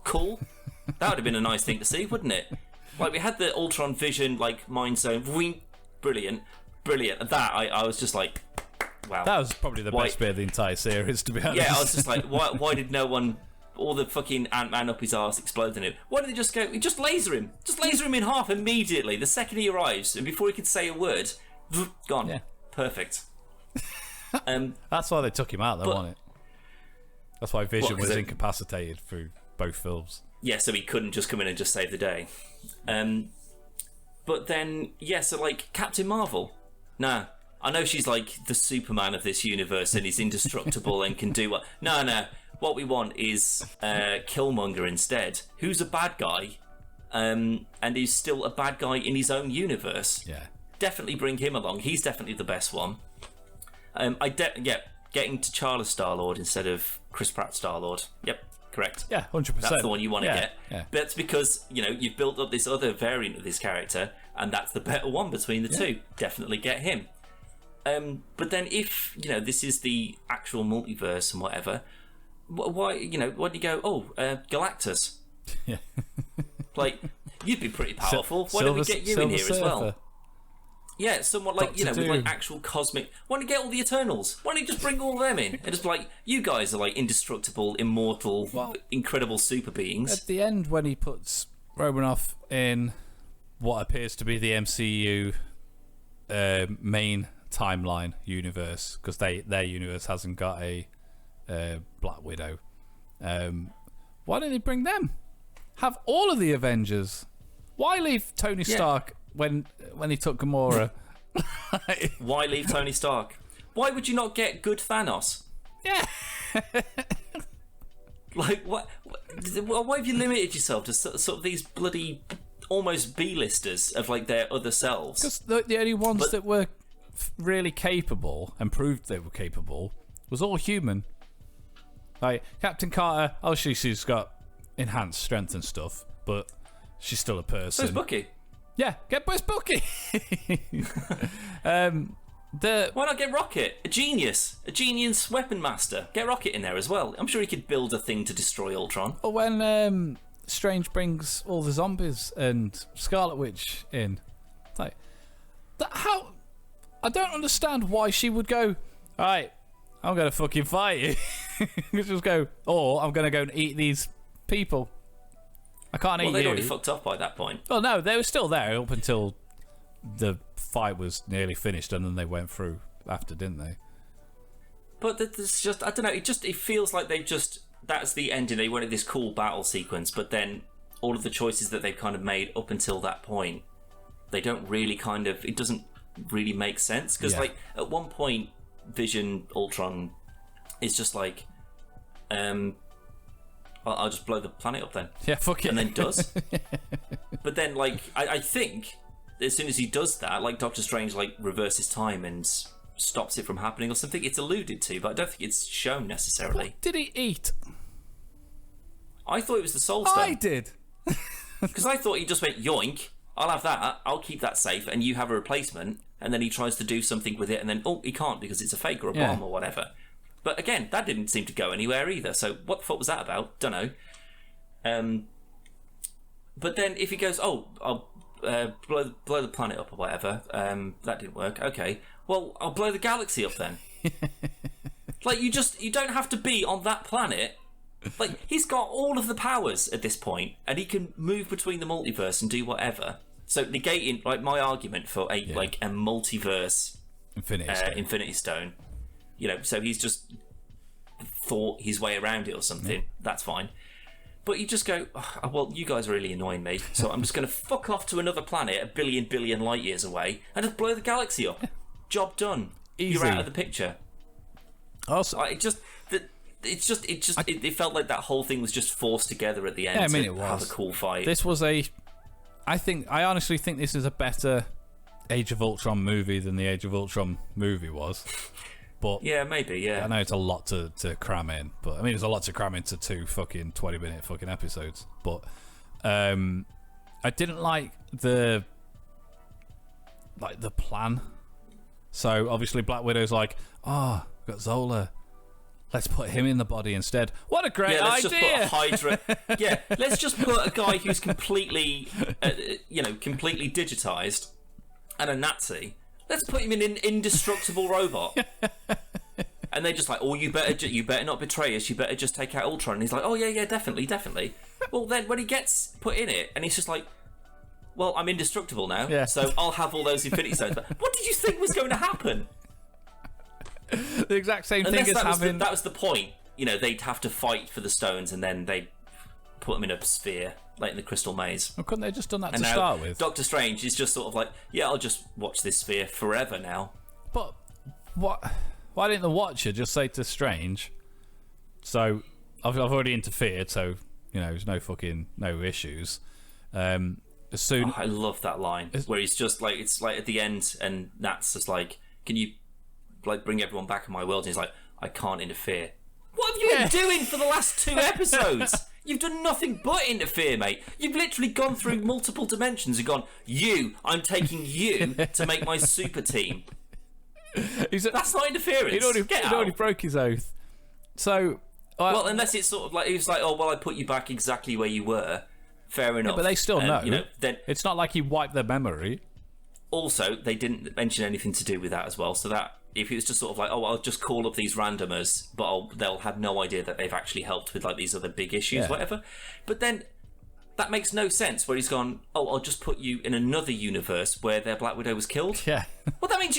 Cool. That would have been a nice thing to see, wouldn't it? Like, we had the Ultron Vision, like, Mind Zone. Brilliant. And that, I was just like, wow. That was probably the best bit of the entire series, to be honest. Yeah, I was just like, why did no one... All the fucking Ant-Man up his arse exploding him. Why didn't they just go... Just laser him. Just laser him in half immediately, the second he arrives. And before he could say a word, gone. Yeah. Perfect. That's why they took him out, though, wasn't it? That's why Vision was it... incapacitated through both films. Yeah, so he couldn't just come in and just save the day. But then, yeah, so, like, Captain Marvel. Nah. I know she's, like, the Superman of this universe and is indestructible and can do what... No. What we want is Killmonger instead, who's a bad guy, and is still a bad guy in his own universe. Yeah. Definitely bring him along. He's definitely the best one. Getting T'Challa Star-Lord instead of Chris Pratt Star-Lord. Yep, correct. Yeah, 100%. That's the one you want to get. Yeah. But that's because, you've built up this other variant of this character, and that's the better one between the two. Definitely get him. But then if, this is the actual multiverse and whatever... Why, why do you go, Galactus? Yeah. Like, you'd be pretty powerful. Why don't we get you in here as well? Yeah, somewhat like, with like actual cosmic... Why don't you get all the Eternals? Why don't you just bring all them in? And just be like, you guys are like indestructible, immortal, incredible super beings. At the end, when he puts Romanoff in what appears to be the MCU main timeline universe, because their universe hasn't got a... Black Widow. Why don't they bring them? Have all of the Avengers. Why leave Tony Stark when he took Gamora? Why leave Tony Stark? Why would you not get good Thanos? Yeah. Like, what? Why have you limited yourself to sort of these bloody almost B-listers of like their other selves? Because the only ones that were really capable and proved they were capable was all human. Like, Captain Carter, she's got enhanced strength and stuff, but she's still a person. So is Bucky. Yeah, get Bucky. Why not get Rocket? A genius weapon master. Get Rocket in there as well. I'm sure he could build a thing to destroy Ultron. Or when Strange brings all the zombies and Scarlet Witch in. It's like, how... I don't understand why she would go, all right, I'm going to fucking fight you. Just go, or I'm going to go and eat these people. I can't eat you. Well, they'd already fucked off by that point. Oh, no, they were still there up until the fight was nearly finished, and then they went through after, didn't they? But there's just, I don't know, it feels like that's the ending. They wanted this cool battle sequence, but then all of the choices that they've kind of made up until that point, they don't really it doesn't really make sense. Because, like, at one point, Vision, Ultron is just like, I'll just blow the planet up then. Yeah, fuck it. And then does. But then, like, I think as soon as he does that, like, Doctor Strange, like, reverses time and stops it from happening or something. It's alluded to, but I don't think it's shown necessarily. What did he eat? I thought it was the Soul Stone. I did. Because I thought he just went, yoink, I'll have that, I'll keep that safe, and you have a replacement. And then he tries to do something with it, and then, he can't because it's a fake or a bomb or whatever. But again, that didn't seem to go anywhere either. So what the fuck was that about? Don't know. But then if he goes, I'll blow the planet up or whatever, that didn't work. Okay, well, I'll blow the galaxy up then. Like, you don't have to be on that planet. Like, he's got all of the powers at this point, and he can move between the multiverse and do whatever. So negating, like, my argument for a multiverse Infinity Stone, so he's just thought his way around it or something. That's fine. But you just go, well, you guys are really annoying me, so I'm just going to fuck off to another planet a billion light years away and just blow the galaxy up. Job done. Easy. You're out of the picture. Also, it felt like that whole thing was just forced together at the end. Yeah, I mean, to it was. Have a cool fight. This was I honestly think this is a better Age of Ultron movie than the Age of Ultron movie was. But yeah, maybe, yeah. I know it's a lot to cram in, but I mean, it's a lot to cram into 2 fucking 20-minute fucking episodes. But I didn't like the plan. So obviously Black Widow's like, we've got Zola. let's put him in the body instead. What a great let's idea! Just put a Hydra. Let's just put a guy who's completely, completely digitized, and a Nazi. Let's put him in an indestructible robot. And they're just like, oh, you better not betray us. You better just take out Ultron. And he's like, oh yeah, definitely. Well, then when he gets put in it, and he's just like, well, I'm indestructible now, so I'll have all those Infinity Stones. But what did you think was going to happen? The exact same thing as having... That was the point. They'd have to fight for the stones, and then they'd put them in a sphere, like in the Crystal Maze. Well, couldn't they just done that to start with? Doctor Strange is just sort of like, yeah, I'll just watch this sphere forever now. But why didn't the Watcher just say to Strange, so I've already interfered, so there's no issues. As soon I love that line where he's just like, it's like at the end, and Nat's just like, can you like bring everyone back in my world? And he's like, I can't interfere. What have you been doing for the last 2 episodes? You've done nothing but interfere, mate. You've literally gone through multiple dimensions and gone, I'm taking you to make my super team. That's not interference. He'd already broke his oath. So, well, unless it's sort of like, he was like, oh, well, I put you back exactly where you were. Fair enough. Yeah, but they still know. Then it's not like he wiped their memory. Also, they didn't mention anything to do with that as well. So that if it was just sort of like, oh, I'll just call up these randomers, but they'll have no idea that they've actually helped with like these other big issues, whatever. But then that makes no sense. Where he's gone, oh, I'll just put you in another universe where their Black Widow was killed. Yeah. Well, that means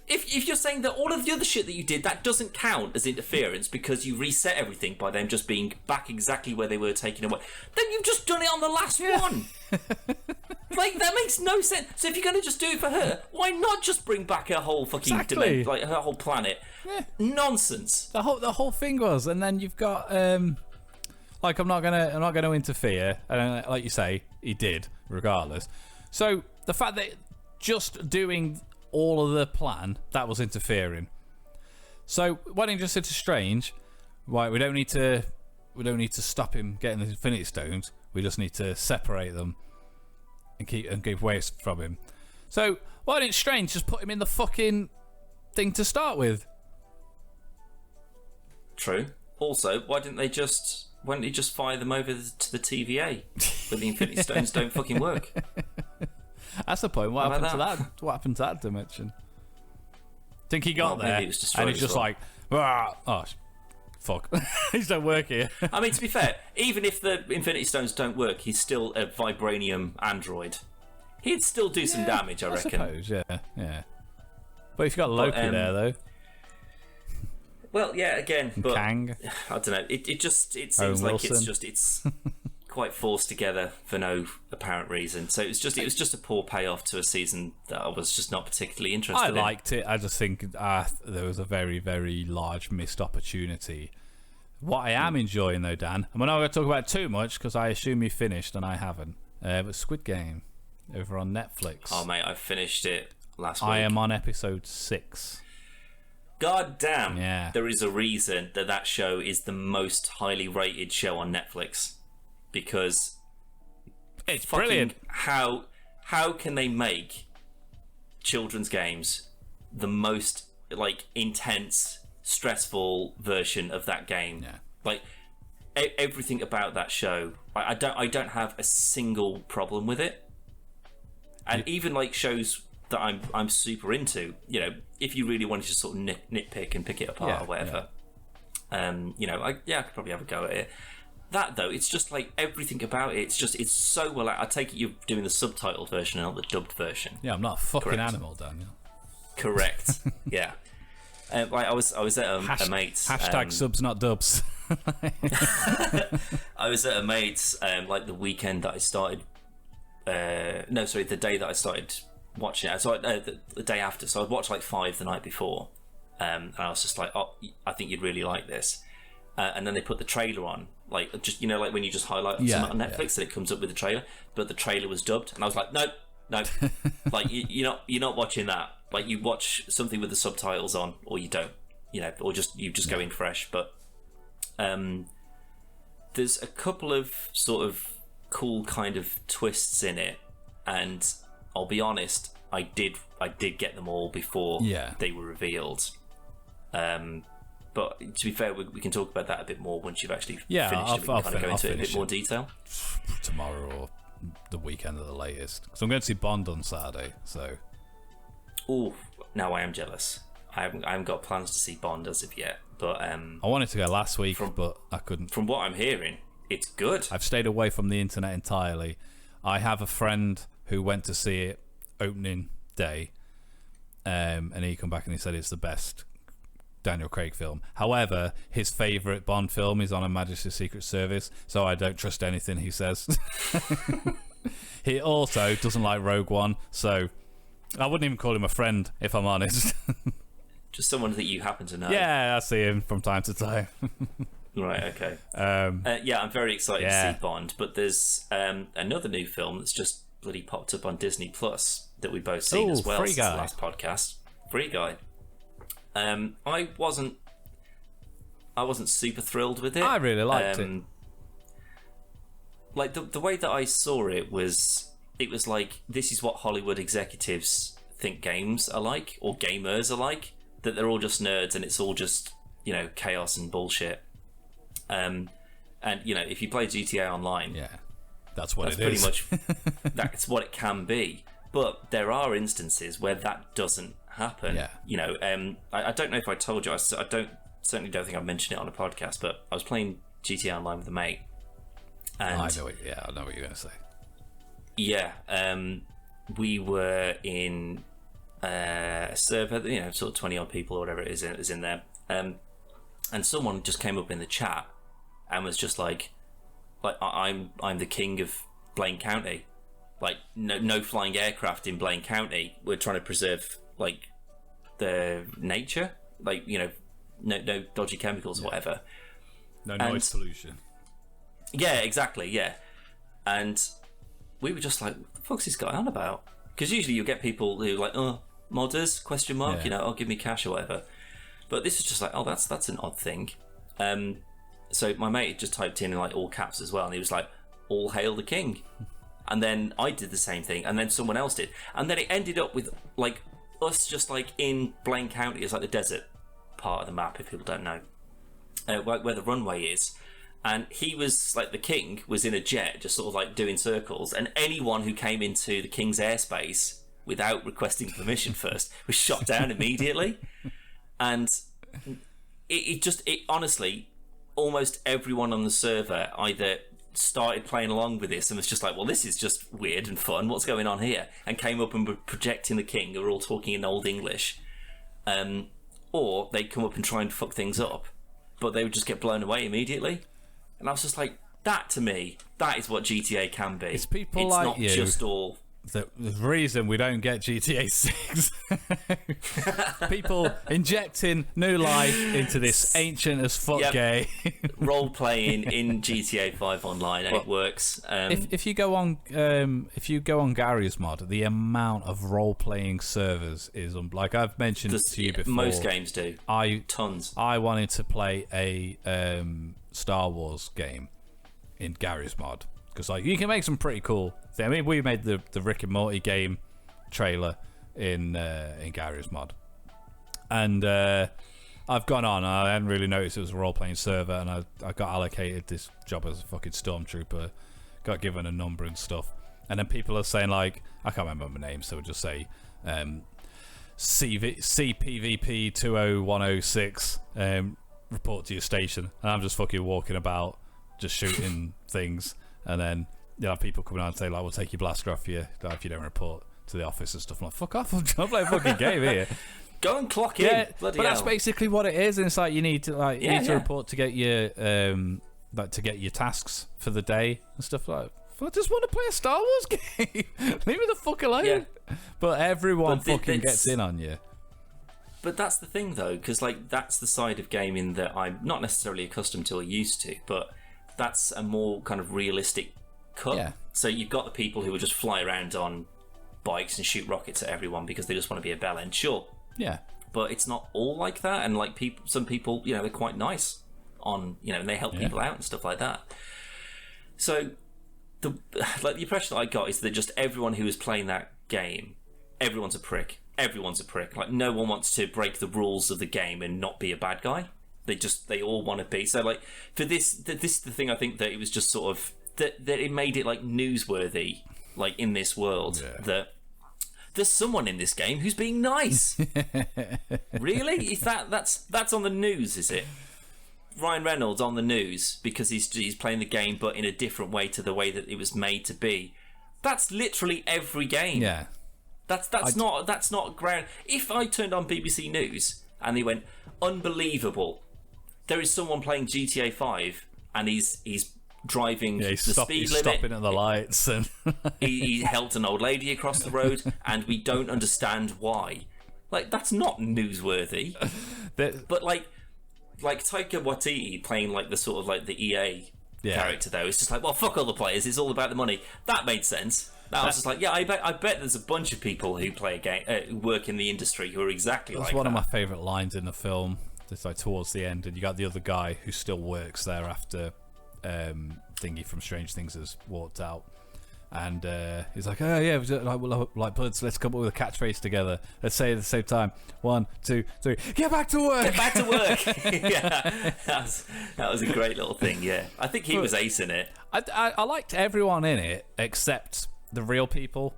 if you're saying that all of the other shit that you did, that doesn't count as interference because you reset everything by them just being back exactly where they were taken away, then you've just done it on the last one. Like, that makes no sense. So if you're going to just do it for her, why not just bring back her whole fucking dimension, like her whole planet? Yeah. Nonsense. The whole thing was, and then you've got like I'm not gonna interfere, and like you say, he did regardless. So the fact that just doing all of the plan, that was interfering. So why didn't you just say to Strange, right, we don't need to stop him getting the Infinity Stones, we just need to separate them and give ways from him. So why didn't Strange just put him in the fucking thing to start with? True. Also, why didn't he just fire them over to the TVA where the Infinity Stones don't fucking work? That's the point. What happened to that? What happened to that dimension? Think he got there, and he's just like, oh, fuck, these don't work here. I mean, to be fair, even if the Infinity Stones don't work, he's still a vibranium android. He'd still do some damage, I reckon. I suppose, yeah. But if you got Loki there, though. Well, yeah, again, but Kang. I don't know. It seems like it's quite forced together for no apparent reason. So it was just a poor payoff to a season that I was just not particularly interested in. I liked it. I just think there was a very, very large missed opportunity. What I am enjoying, though, Dan, I'm not going to talk about it too much because I assume you finished and I haven't. But Squid Game over on Netflix. Oh, mate, I finished it last week. I am on episode 6. God damn. Yeah. There is a reason that show is the most highly rated show on Netflix. Because it's brilliant. How can they make children's games the most like intense, stressful version of that game? Yeah. Like everything about that show, I don't have a single problem with it. And even like shows that I'm super into, if you really wanted to sort of nitpick and pick it apart or whatever, I could probably have a go at it. That though, it's just like everything about it. It's so well. I take it you're doing the subtitled version and not the dubbed version. Yeah, I'm not a fucking animal, Daniel. Correct. Yeah. I was at a mate's. Hashtag subs, not dubs. I was at a mate's like the weekend that I started. The day that I started watching it. So the day after. So I'd watched like 5 the night before, and I was just like, oh, I think you'd really like this. And then they put the trailer on, like just like when you just highlight something on Netflix, and it comes up with the trailer. But the trailer was dubbed, and I was like, no, like you're not watching that. Like you watch something with the subtitles on, or you don't, or you just go in fresh. But there's a couple of sort of cool kind of twists in it, and I'll be honest, I did get them all before they were revealed. But to be fair, we can talk about that a bit more once you've actually finished it. We can kind of go into it in a bit more detail. Tomorrow or the weekend at the latest. Because I'm going to see Bond on Saturday, so... Oh, now I am jealous. I haven't got plans to see Bond as of yet, but... I wanted to go last week, but I couldn't. From what I'm hearing, it's good. I've stayed away from the internet entirely. I have a friend who went to see it opening day, and he come back and he said it's the best Daniel Craig film. However, his favourite Bond film is on Her Majesty's Secret Service, so I don't trust anything he says. He also doesn't like Rogue One, so I wouldn't even call him a friend, if I'm honest. Just someone that you happen to know. Yeah, I see him from time to time. Right, okay. Yeah, I'm very excited to see Bond, but there's another new film that's just bloody popped up on Disney Plus that we've both seen as well since the last podcast. Free Guy. I wasn't super thrilled with it. I really liked it. Like the way that I saw it was like, this is what Hollywood executives think games are like, or gamers are like, that they're all just nerds and it's all just, you know, chaos and bullshit. And you know, if you play GTA Online, that's pretty much that's what it can be. But there are instances where that doesn't happen. Yeah. You know, I don't know if I told you. I certainly don't think I've mentioned it on a podcast. But I was playing GTA Online with a mate. And I know what you're going to say. Yeah, we were in a server, you know, sort of 20 odd people or whatever it is in there, and someone just came up in the chat and was just like I'm the king of Blaine County, like no flying aircraft in Blaine County. We're trying to preserve like the nature, like, you know, no dodgy chemicals or whatever, no noise pollution. Yeah, exactly. Yeah, and we were just like, what the fuck's this guy on about? Because usually you get people who are like, oh, modders, question mark, you know, oh, give me cash or whatever. But this is just like, oh, that's an odd thing. So my mate just typed in like all caps as well, and he was like, all hail the king. And then I did the same thing, and then someone else did. And then it ended up with like us just like in Blaine County. It's like the desert part of the map, if people don't know, where the runway is. And he was like, the king was in a jet just sort of like doing circles, and anyone who came into the king's airspace without requesting permission first was shot down immediately. And it honestly, almost everyone on the server either started playing along with this and was just like, well, this is just weird and fun, what's going on here, and came up and were projecting the king, who were all talking in Old English, or they'd come up and try and fuck things up, but they would just get blown away immediately. And I was just like, that to me, that is what GTA can be. It's people like not you. Just all. The reason we don't get GTA 6. People injecting new life into this ancient as fuck game. Role playing in GTA 5 online, and it works. If you go on Gary's mod, the amount of role playing servers is like I've mentioned to you before. Most games do. Tons. I wanted to play a Star Wars game in Gary's mod, because like you can make some pretty cool things. I mean, we made the Rick and Morty game trailer in Gary's mod, and I've gone on. I hadn't really noticed it was a role playing server, and I got allocated this job as a fucking stormtrooper, got given a number and stuff, and then people are saying like, I can't remember my name, so we'll just say CPVP 20106. Report to your station, and I'm just fucking walking about just shooting things, and then you know people coming out and say like, we'll take your blaster off you if you don't report to the office and stuff. I'm like, fuck off, I'm trying to play a fucking game here. Go and clock in. Bloody that's basically what it is, and it's like you need to report to get your to get your tasks for the day and stuff like that. I just want to play a Star Wars game. Leave me the fuck alone. But everyone fucking gets in on you. But that's the thing, though, because like that's the side of gaming that I'm not necessarily accustomed to or used to, but that's a more kind of realistic cut. Yeah. So you've got the people who will just fly around on bikes and shoot rockets at everyone because they just want to be a bellend, sure. Yeah. But it's not all like that, and like some people, you know, they're quite nice on, you know, and they help people out and stuff like that. So the impression that I got is that just everyone who is playing that game, everyone's a prick. Everyone's a prick. Like, no one wants to break the rules of the game and not be a bad guy. They all want to be. So like for this is the thing. I think that it was just sort of that it made it like newsworthy, like in this world that there's someone in this game who's being nice. Really? Is that's on the news? Is it? Ryan Reynolds on the news because he's playing the game, but in a different way to the way that it was made to be. That's literally every game. Yeah. That's not ground. If I turned on BBC News and they went, unbelievable, there is someone playing GTA 5 and he's driving the speed limit. Stopping at the lights and he helped an old lady across the road and we don't understand why. Like, that's not newsworthy. But like Taika Waititi playing like the sort of like the EA character though, it's just like, well, fuck all the players, it's all about the money. That made sense. I was just like, yeah, I bet there's a bunch of people who play a game, who work in the industry who are exactly like that. That's one of my favourite lines in the film. It's like towards the end, and you got the other guy who still works there after Thingy from Strange Things has walked out, and he's like, oh yeah, like buds, let's come up with a catchphrase together. Let's say it at the same time. 1, 2, 3. Get back to work. Get back to work. Yeah, that was a great little thing. Yeah, I think he was ace in it. I liked everyone in it except the real people.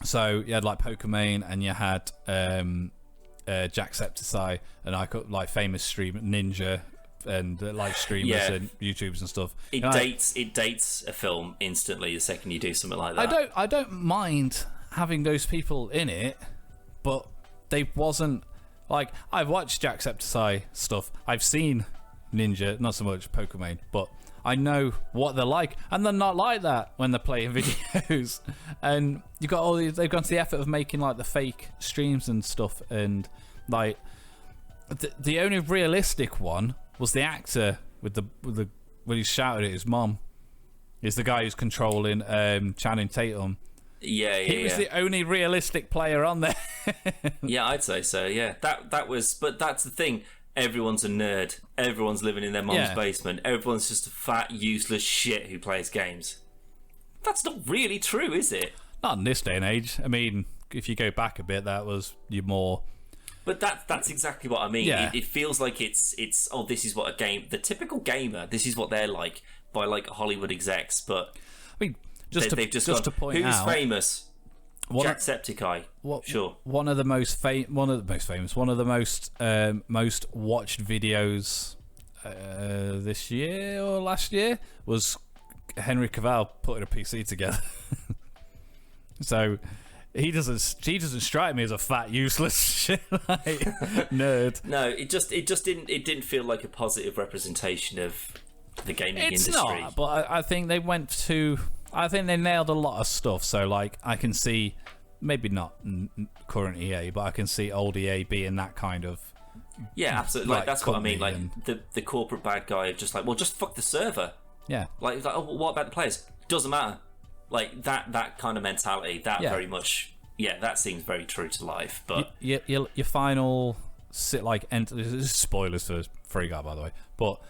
So you had like Pokemon, and you had Jacksepticeye, and I got like famous streamer Ninja, and like streamers and YouTubers and stuff. It dates a film instantly the second you do something like that. I don't mind having those people in it, but they wasn't like, I've watched Jacksepticeye stuff. I've seen Ninja, not so much Pokemon, but I know what they're like, and they're not like that when they're playing videos. And you got all these. They've gone to the effort of making like the fake streams and stuff, and like the only realistic one was the actor with the when he shouted at his mom. Is the guy who's controlling Channing Tatum. He was the only realistic player on there. Yeah, I'd say so. Yeah, that was. But that's the thing. Everyone's a nerd. Everyone's living in their mum's basement. Everyone's just a fat, useless shit who plays games. That's not really true, is it? Not in this day and age. I mean, if you go back a bit, that was your more. But that's exactly what I mean. Yeah. It feels like it's this is what a game. The typical gamer, this is what they're like by like Hollywood execs. But I mean, they've just to point who's out, famous. Jacksepticeye. Sure. One of the most famous, one of the most watched videos this year or last year was Henry Cavill putting a PC together. So he doesn't strike me as a fat, useless shit like nerd. No, it didn't feel like a positive representation of the gaming industry. It's not, but I think they went to. I think they nailed a lot of stuff. So, like, I can see, maybe not current EA, but I can see old EA being that kind of. Yeah, absolutely. Like that's what I mean. Like the corporate bad guy of just like, well, just fuck the server. Yeah. Like oh, what about the players? Doesn't matter. Like that kind of mentality. That very much. Yeah, that seems very true to life. But your final spoilers for Free Guy, by the way. But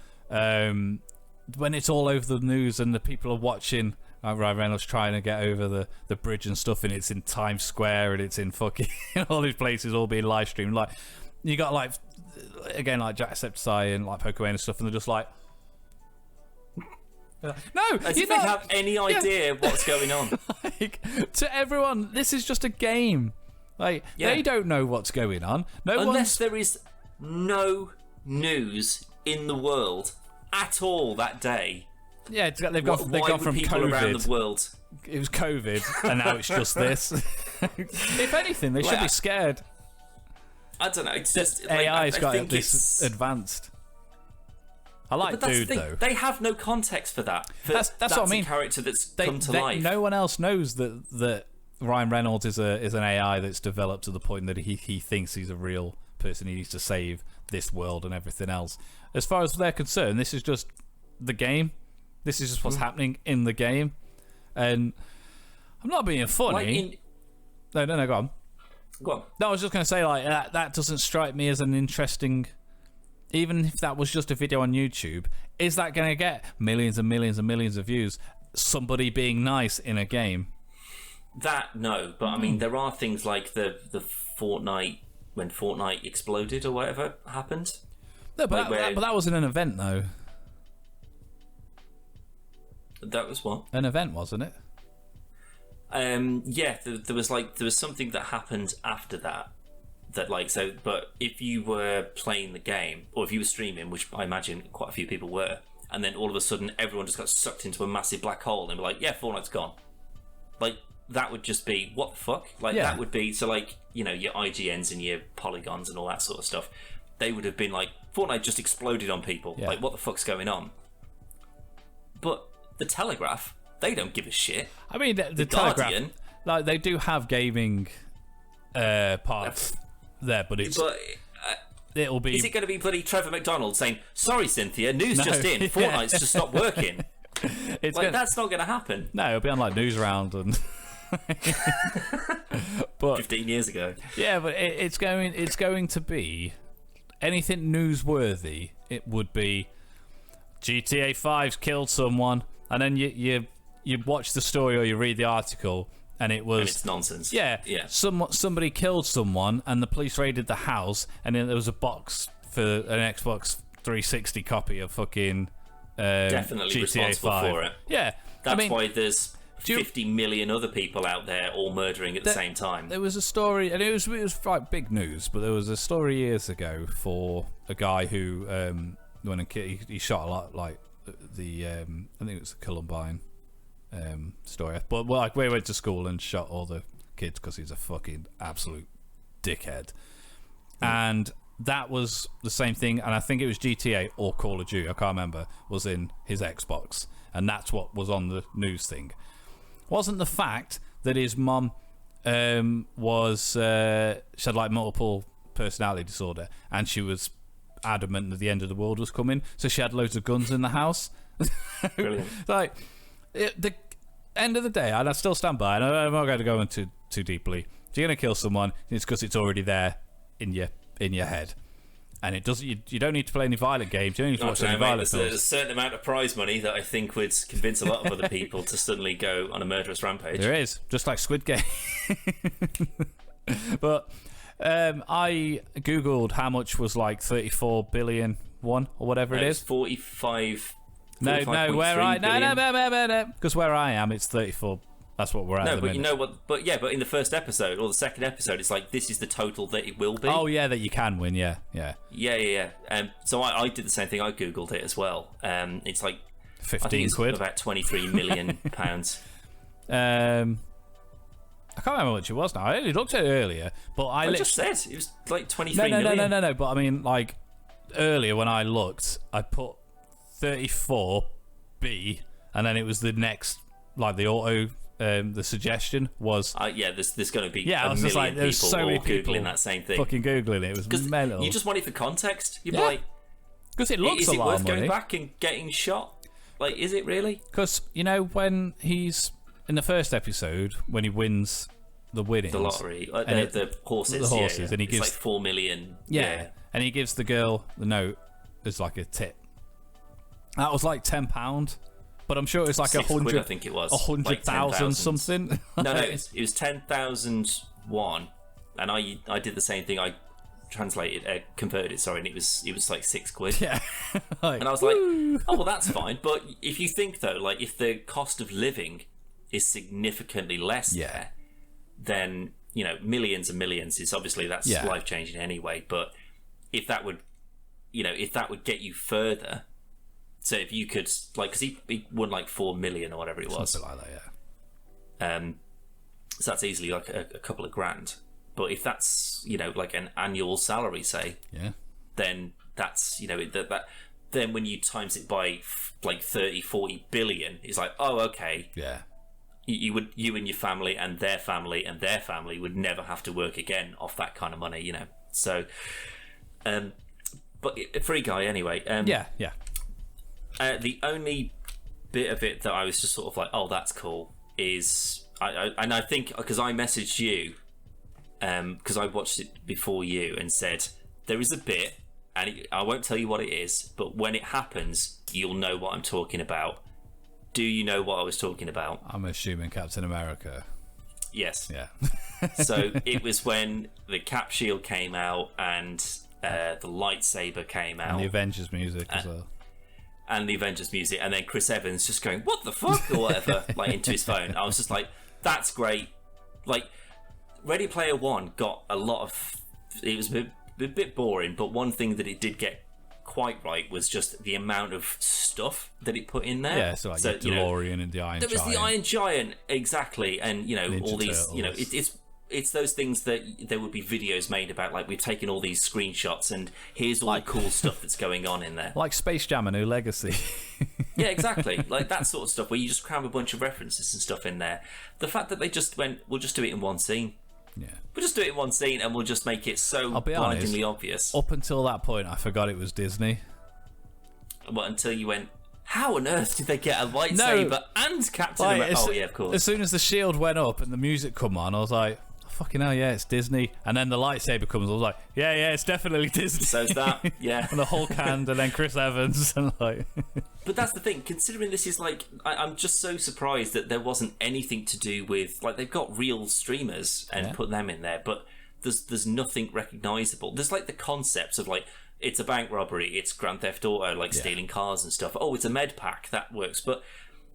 when it's all over the news and the people are watching. Ryan Reynolds trying to get over the bridge and stuff, and it's in Times Square and it's in fucking all these places, all being live streamed. Like you got like again like Jacksepticeye and like Pokemon and stuff, and they're just like, no, as if they have any idea what's going on. Like, to everyone, this is just a game. Like they don't know what's going on. Unless there is no news in the world at all that day. Yeah, they've gone from COVID around the world. It was COVID, and now it's just this. If anything, they should be scared. I don't know. It's just AI's got this advanced. I like Dude though. They have no context for that. That's what I mean. A character that's come to life. No one else knows that Ryan Reynolds is an AI that's developed to the point that he thinks he's a real person. He needs to save this world and everything else. As far as they're concerned, this is just the game. This is just what's happening in the game, and I'm not being funny. No, go on. Go on. No, I was just going to say like that doesn't strike me as an interesting. Even if that was just a video on YouTube, is that going to get millions and millions and millions of views? Somebody being nice in a game. That no, but I mean there are things like the Fortnite when Fortnite exploded or whatever happened. No, but, Like but that wasn't an event, though. That was what? An event, wasn't it? Yeah, there was something that happened after that. But if you were playing the game, or if you were streaming, which I imagine quite a few people were, and then all of a sudden everyone just got sucked into a massive black hole and be like, yeah, Fortnite's gone. Like, that would just be, what the fuck? Like, that would be, so like, you know, your IGNs and your polygons and all that sort of stuff, they would have been like, Fortnite just exploded on people. Yeah. Like, what the fuck's going on? But the Telegraph, they don't give a shit. I mean, the Telegraph, Guardian, like, they do have gaming parts there, but it'll be... Is it going to be bloody Trevor McDonald saying, sorry, Cynthia, news just in, Fortnite's just stopped working? That's not going to happen. No, it'll be on, like, Newsround and... but 15 years ago. Yeah, but it's going to be anything newsworthy. It would be GTA 5's killed someone, and then you watch the story or you read the article, and it's nonsense. Yeah. Somebody killed someone, and the police raided the house, and then there was a box for an Xbox 360 copy of fucking definitely GTA responsible 5. for it. Yeah, that's why there's 50 million other people out there all murdering at the same time. There was a story, and it was like big news, but there was a story years ago for a guy who when he shot a lot, like the I think it was the Columbine story, but like we went to school and shot all the kids because he's a fucking absolute dickhead. And that was the same thing, and I think it was GTA or Call of Duty, I can't remember, was in his Xbox, and that's what was on the news thing. Wasn't the fact that his mum she had like multiple personality disorder, and she was adamant that the end of the world was coming, so she had loads of guns in the house. Brilliant. Like, the end of the day, and I still stand by, and I'm not going to go into too deeply. If you're going to kill someone, it's because it's already there in your head. And it doesn't. You don't need to play any violent games. You don't need to watch any violent films. There's a certain amount of prize money that I think would convince a lot of other people to suddenly go on a murderous rampage. There is, just like Squid Game. But I googled how much was like 34 billion won or whatever it is. 45. No, because where I am, it's 34. That's what we're at. No, but you know what? But in the first episode or the second episode, it's like this is the total that it will be. Oh yeah, that you can win. Yeah. So I did the same thing. I googled it as well. It's like 15 quid, about 23 million pounds. I can't remember how much it was now. I only looked at it earlier, but I just said it was like 23 million. No. But I mean, like earlier when I looked, I put 34B, and then it was the next, like the auto. The suggestion was there's going to be I was just like, there's so many people googling that same thing, fucking googling it. It was mental. You just want it for context. You're like, because it looks a lot of money. Is it worth going back and getting shot? Like, is it really? Because you know when he's in the first episode when he wins the winnings, the lottery, the horses, and he gives like 4 million. And he gives the girl the note as like a tip. That was like £10. But I'm sure it was like 100. I think it was 100,000 like something. No, it was 10,000 won, and I did the same thing. I converted it. Sorry, and it was like £6. Yeah, and I was like, oh well, that's fine. But if you think though, like if the cost of living is significantly less there, then you know millions and millions is obviously that's life changing anyway. But if that would get you further. So if you could, like, because he won like 4 million or whatever it was. Something like that, yeah. So that's easily like a couple of grand. But if that's, you know, like an annual salary, say, then that's, you know, that then when you times it by like 30, 40 billion, it's like, oh, okay. Yeah. You and your family and their family would never have to work again off that kind of money, you know. So, but a free guy anyway. Yeah. The only bit of it that I was just sort of like, oh, that's cool, is I think because I messaged you, because I watched it before you and said there is a bit, and I won't tell you what it is, but when it happens, you'll know what I'm talking about. Do you know what I was talking about? I'm assuming Captain America. Yes. Yeah. So it was when the Cap Shield came out and the lightsaber came out, And the Avengers music as well. and the Avengers music, and then Chris Evans just going, "What the fuck?" or whatever, like into his phone. I was just like, "That's great." Like, Ready Player One got a lot of. It was a bit boring, but one thing that it did get quite right was just the amount of stuff that it put in there. Yeah, so like the DeLorean and the Iron Giant. There was the Iron Giant, exactly, and Ninja all these, Turtles. it's those things that there would be videos made about, like, we've taken all these screenshots and here's all the cool stuff that's going on in there. Like Space Jam: A New Legacy. Yeah, exactly. Like that sort of stuff where you just cram a bunch of references and stuff in there. The fact that they just went, we'll just do it in one scene. Yeah. We'll just do it in one scene and we'll just make it so I'll be blindingly honest, obvious. Up until that point, I forgot it was Disney. But until you went, how on earth did they get a lightsaber and Captain America? Oh, yeah, of course. As soon as the shield went up and the music come on, I was like, oh, fucking hell, yeah, it's Disney. And then the lightsaber comes, I was like, yeah, it's definitely Disney. So's that, yeah. And the Hulk hand, and then Chris Evans, and like... But that's the thing, considering this is like, I'm just so surprised that there wasn't anything to do with, like, they've got real streamers and put them in there, but there's nothing recognisable. There's like the concepts of like, it's a bank robbery, it's Grand Theft Auto, like stealing cars and stuff. Oh, it's a med pack, that works. But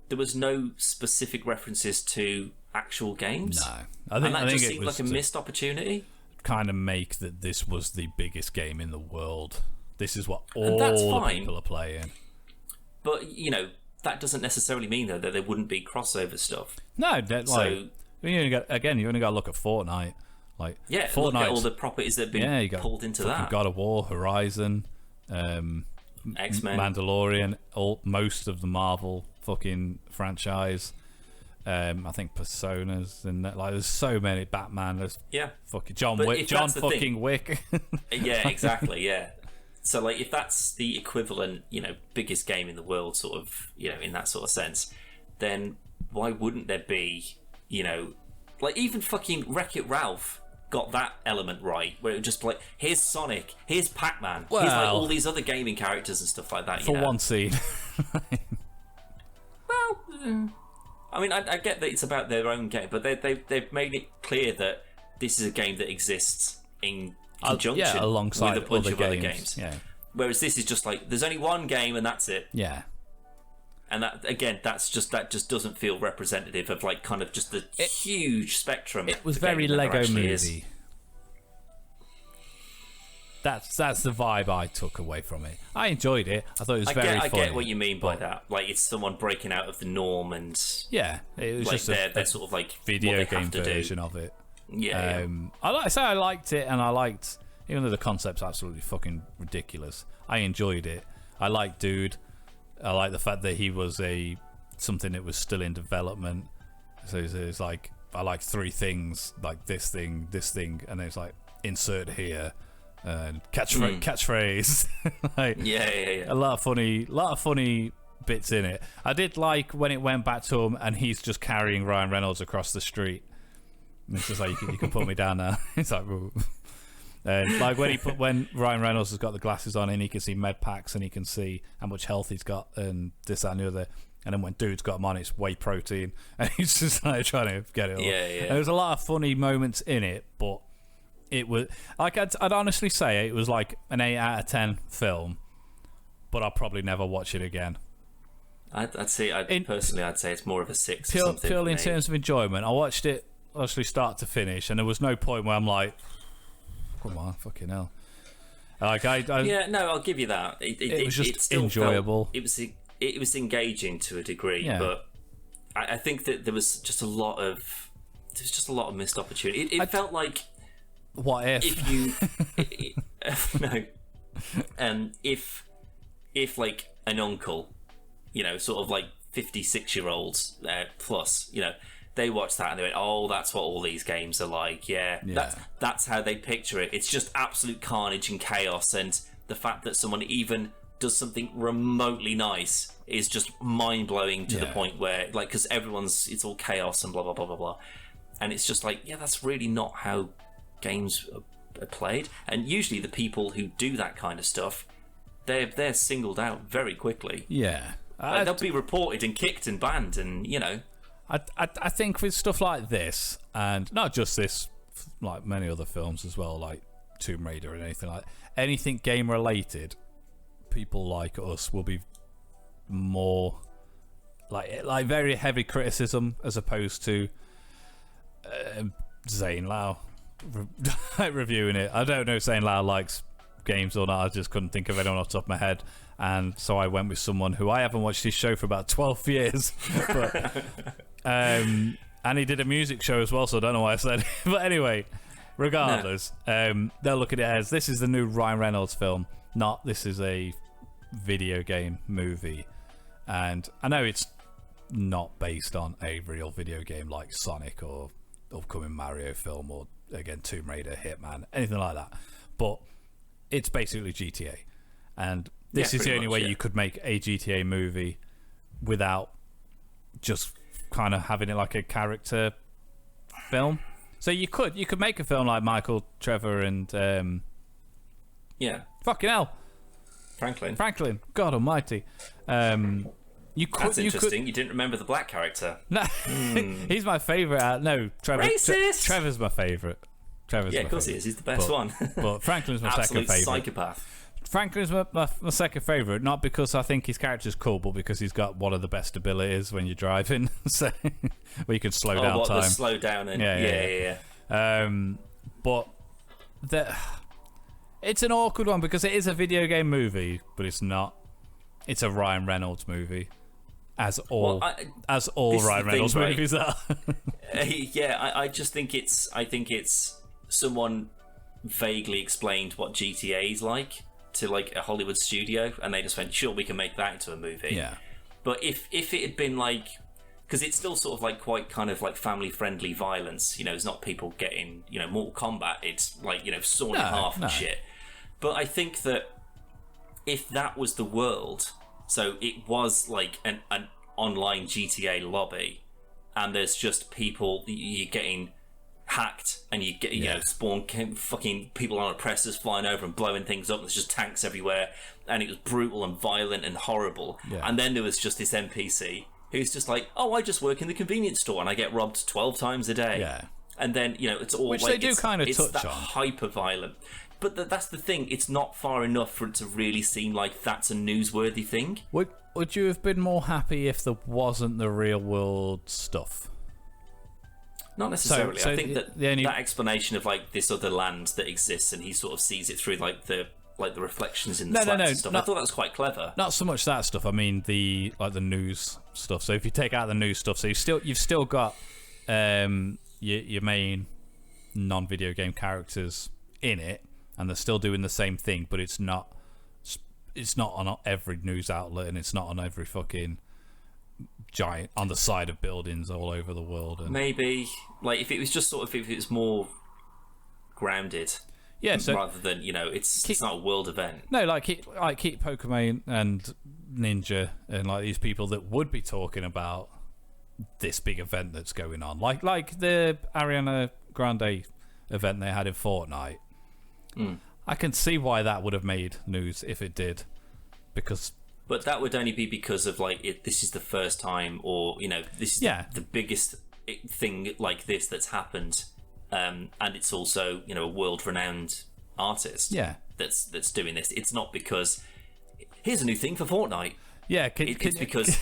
there was no specific references to actual games. No. I think just it seemed was like a missed opportunity. Kind of make that this was the biggest game in the world. This is what all that's the fine. people are playing. But, that doesn't necessarily mean, though, that there wouldn't be crossover stuff. No, that, like, you only got to look at Fortnite. Like, yeah, Fortnite, look at all the properties that have been pulled into that. God of War, Horizon, X-Men, Mandalorian, most of the Marvel fucking franchise. I think Personas and like there's so many. Batman. There's fucking John Wick. John fucking Wick. Yeah, exactly. Yeah. So like, if that's the equivalent, biggest game in the world, sort of, in that sort of sense, then why wouldn't there be, like even fucking Wreck-It Ralph got that element right, where it was just like, here's Sonic, here's Pac-Man, here's like all these other gaming characters and stuff like that. For one scene. Well, I mean, I get that it's about their own game, but they've made it clear that this is a game that exists in conjunction alongside with a bunch of other other games. Yeah. Whereas this is just like, there's only one game and that's it. Yeah. And that again, that just doesn't feel representative of like kind of just the huge spectrum. It was very Lego Movie. Is. That's the vibe I took away from it. I enjoyed it. I thought it was very funny. I get what you mean by that. Like, it's someone breaking out of the norm, and it was like just their sort of like video game version of it. Yeah, I liked it, and I liked, even though the concept's absolutely fucking ridiculous, I enjoyed it. I liked Dude. I like the fact that he was something that was still in development. So it's like, I like three things, like this thing, and then it's like, insert here. Catchphrase. Like, yeah. A lot of funny bits in it. I did like when it went back to him and he's just carrying Ryan Reynolds across the street. And it's just like, you can put me down now. It's like, like when Ryan Reynolds has got the glasses on and he can see med packs and he can see how much health he's got and this, that, and the other. And then when Dude's got him on, it's whey protein, and he's just like trying to get it all. Yeah. And there's a lot of funny moments in it, but it was like, I'd honestly say it was like an 8 out of 10 film, but I'll probably never watch it again. Personally, I'd say it's more of a 6. Purely in terms of enjoyment, I watched it actually start to finish, and there was no point where I'm like, come on, fucking hell. Like I'll give you that. It was just enjoyable. It was engaging to a degree, but I think that there was just a lot of missed opportunity. It felt like, what if you no, if like an uncle, sort of like 56-year-olds plus, they watched that and they went, oh, that's what all these games are like. Yeah. That's how they picture it. It's just absolute carnage and chaos, and the fact that someone even does something remotely nice is just mind-blowing to the point where, like, because it's all chaos and blah blah blah blah blah, and it's just like, that's really not how games are played. And usually the people who do that kind of stuff, they're singled out very quickly. They'll be reported and kicked and banned, and I think with stuff like this, and not just this, like many other films as well, like Tomb Raider or anything like that. Anything game related, people like us will be more like very heavy criticism as opposed to Zane Lau reviewing it. I don't know if Zane Lau likes games or not. I just couldn't think of anyone off the top of my head, and so I went with someone who I haven't watched his show for about 12 years but and he did a music show as well, so I don't know why I said it. But anyway, regardless, they'll look at it as this is the new Ryan Reynolds film, not this is a video game movie. And I know it's not based on a real video game like Sonic or upcoming Mario film or again Tomb Raider, Hitman, anything like that, but it's basically GTA, and this is the only way you could make a GTA movie without just kind of having it like a character film. So you could make a film like Michael, Trevor, and fucking hell, Franklin. God Almighty. You could. That's interesting. You didn't remember the black character. No, he's my favourite. No, Trevor. Racist. Trevor's my favourite. Yeah, of course he is. He's the best one. But Franklin's my second favourite. Psychopath. Franklin's my second favourite, not because I think his character's cool, but because he's got one of the best abilities when you're driving, so where you can slow down time. The slow down and yeah. But it's an awkward one because it is a video game movie, but it's not. It's a Ryan Reynolds movie, as all Ryan Reynolds movies are. I just think it's. I think it's someone vaguely explained what GTA is like to like a Hollywood studio, and they just went, "Sure, we can make that into a movie." Yeah. But if it had been like, because it's still sort of like quite kind of like family friendly violence, you know, it's not people getting, you know, Mortal Kombat. It's like, you know, sawn in half and shit. But I think that if that was the world, so it was like an online GTA lobby, and there's just people, you're getting hacked, and you get, you know, spawn fucking people on oppressors flying over and blowing things up, and there's just tanks everywhere, and it was brutal and violent and horrible. And then there was just this NPC who's just like, oh, I just work in the convenience store and I get robbed 12 times a day. And then, you know, it's all which like, they do kind of touch that on. Hyper violent. But that's the thing, it's not far enough for it to really seem like that's a newsworthy thing. Would you have been more happy if there wasn't the real world stuff? Not necessarily. I think that that explanation of like this other land that exists, and he sort of sees it through like the reflections in the slats and stuff. I thought that was quite clever. Not so much that stuff. I mean the news stuff. So if you take out the news stuff, so you've still got your main non-video game characters in it, and they're still doing the same thing, but it's not on every news outlet, and it's not on every fucking giant on the side of buildings all over the world. And maybe like if it was just sort of, if it was more grounded, rather than, you know, it's not a world event. No, keep Pokemon and Ninja and like these people that would be talking about this big event that's going on, like the Ariana Grande event they had in Fortnite. I can see why that would have made news if it did, but that would only be because of like this is the first time, or, you know, this is the biggest thing like this that's happened, and it's also, you know, a world-renowned artist that's doing this. It's not because here's a new thing for Fortnite. It's because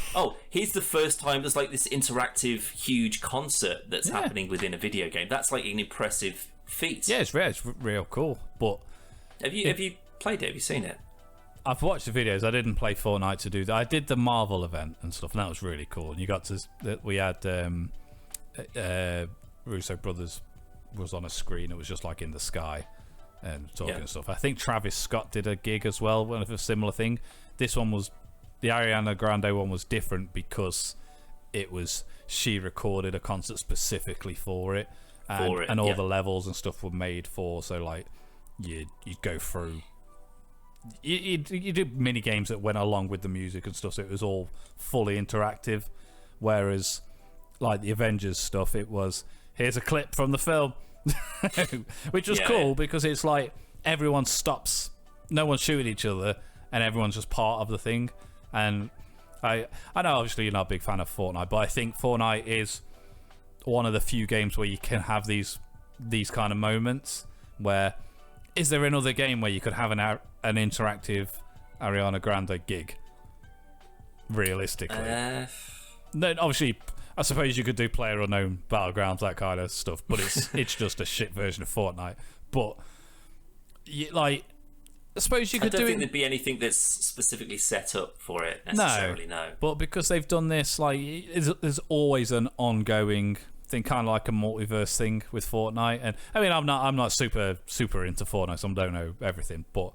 here's the first time there's like this interactive huge concert that's happening within a video game. That's like an impressive feat. It's real cool. But have you played it? Have you seen it? I've watched the videos. I didn't play Fortnite to do that. I did the Marvel event and stuff, and that was really cool. And you got to, we had Russo Brothers was on a screen. It was just like in the sky and talking and stuff. I think Travis Scott did a gig as well, one of a similar thing. This one was, the Ariana Grande one was different because she recorded a concert specifically for it, and all the levels and stuff were made for. So like you'd go through. You did mini games that went along with the music and stuff, so it was all fully interactive. Whereas, like the Avengers stuff, it was here's a clip from the film, which was cool because it's like everyone stops, no one's shooting each other, and everyone's just part of the thing. And I know obviously you're not a big fan of Fortnite, but I think Fortnite is one of the few games where you can have these kind of moments where is there another game where you could have an interactive Ariana Grande gig? Realistically, no. Obviously, I suppose you could do PlayerUnknown Battlegrounds, that kind of stuff, but it's just a shit version of Fortnite. But I suppose you could do. I don't think there'd be anything that's specifically set up for it necessarily. No. But because they've done this, there's always an ongoing thing, kind of like a multiverse thing with Fortnite. And I mean, I'm not super into Fortnite, so I don't know everything. But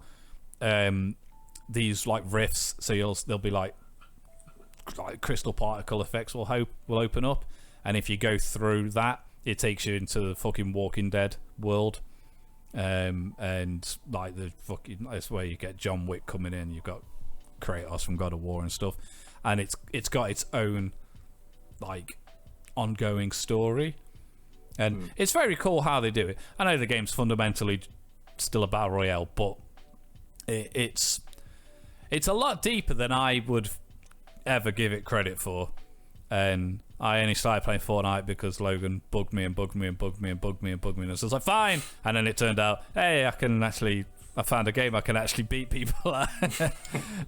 these rifts, so there'll be like crystal particle effects will open up, and if you go through that, it takes you into the fucking Walking Dead world. And the fucking, that's where you get John Wick coming in. You've got Kratos from God of War and stuff, and it's got its own ongoing story, and it's very cool how they do it. I know the game's fundamentally still a battle royale, but it's a lot deeper than I would ever give it credit for. And I only started playing Fortnite because Logan bugged me, and I was like, fine. And then it turned out, hey, I found a game I can actually beat people at.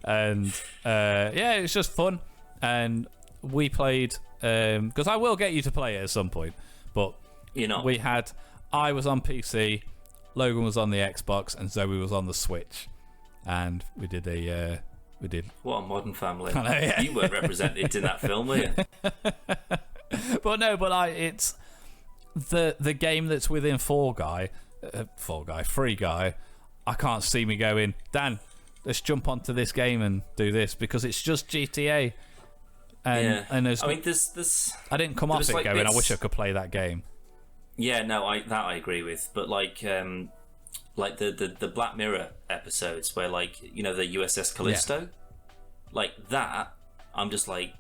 And yeah, it's just fun. And we played, because I will get you to play it at some point, but I was on PC, Logan was on the Xbox, and Zoe was on the Switch. And we did what a modern family. I know, yeah. You weren't represented in that film, were you? It's the game that's within Free Guy. I can't see me going, Dan, let's jump onto this game and do this, because it's just GTA. And there's I didn't come off it going, I wish I could play that game. Yeah, no, I agree with. But the Black Mirror episodes where the USS Callisto, that, I'm just like,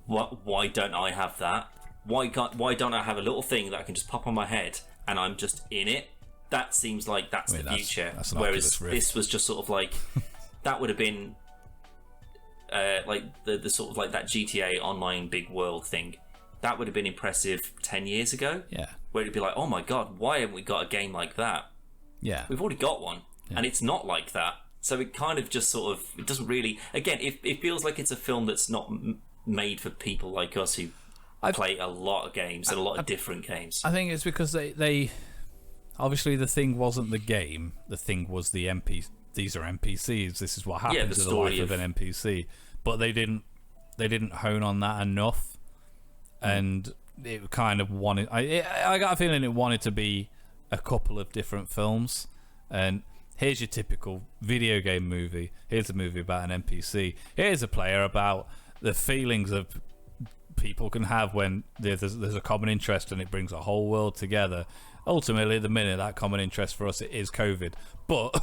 why don't I have that? Why don't I have a little thing that I can just pop on my head and I'm just in it? That seems like that's the future. That's whereas this was just sort of like that would have been the sort of that GTA Online big world thing. That would have been impressive 10 years ago. Yeah. Where it'd be like, oh my god, why haven't we got a game like that? Yeah. We've already got one, and it's not like that. So it kind of just sort of, it doesn't really, again, it feels like it's a film that's not made for people like us who play a lot of games and a lot of different games. I think it's because they obviously the thing wasn't the game, the thing was the NPC. These are NPCs. This is what happens in the life of an NPC. But they didn't hone on that enough, and it kind of wanted. I got a feeling it wanted to be a couple of different films. And here's your typical video game movie. Here's a movie about an NPC. Here's a player about the feelings of people can have when there's a common interest and it brings a whole world together. Ultimately, at the minute, that common interest for us is COVID. But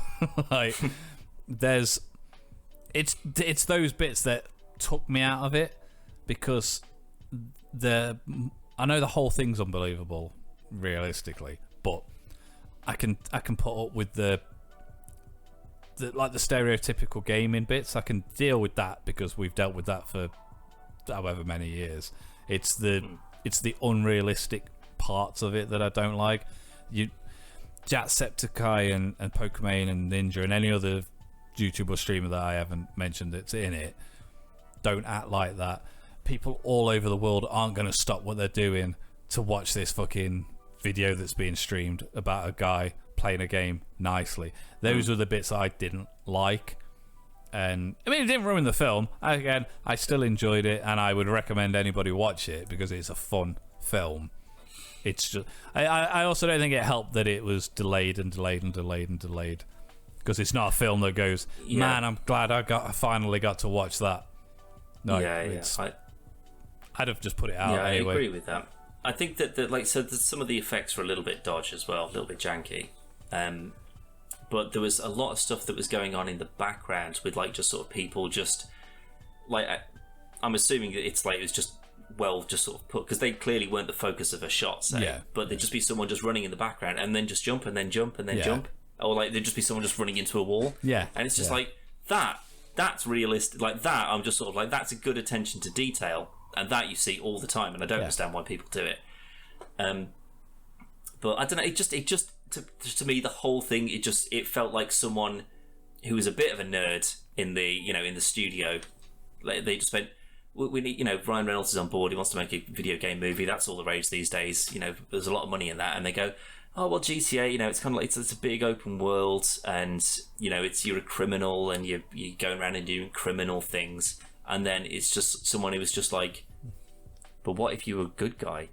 it's those bits that took me out of it, because I know the whole thing's unbelievable, realistically, but I can put up with the stereotypical gaming bits. I can deal with that because we've dealt with that for however many years. It's the unrealistic parts of it that I don't like. Jacksepticeye and Pokemon and Ninja and any other YouTuber or streamer that I haven't mentioned that's in it don't act like that. People all over the world aren't going to stop what they're doing to watch this fucking video that's being streamed about a guy playing a game nicely. Those were the bits I didn't like. And I mean, it didn't ruin the film. Again, I still enjoyed it, and I would recommend anybody watch it because it's a fun film. It's just, I also don't think it helped that it was delayed, because it's not a film that goes, man, I'm glad I finally got to watch that. No, I'd have just put it out anyway. I agree with that. I think that some of the effects were a little bit dodgy as well, a little bit janky. But there was a lot of stuff that was going on in the background with just sort of people just I'm assuming that it was just sort of put, because they clearly weren't the focus of a shot, but there'd just be someone just running in the background and then just jump and then jump and then jump, or there'd just be someone just running into a wall, and it's just that's realistic, that I'm just sort of that's a good attention to detail, and that you see all the time, and I don't understand why people do it. But I don't know, it just to me, the whole thing, it felt like someone who was a bit of a nerd in the studio. They just went, we need, Ryan Reynolds is on board. He wants to make a video game movie. That's all the rage these days. There's a lot of money in that, and they go, oh well, GTA. It's kind of like it's a big open world, and you're a criminal, and you're going around and doing criminal things, and then it's just someone who was just like, but what if you were a good guy?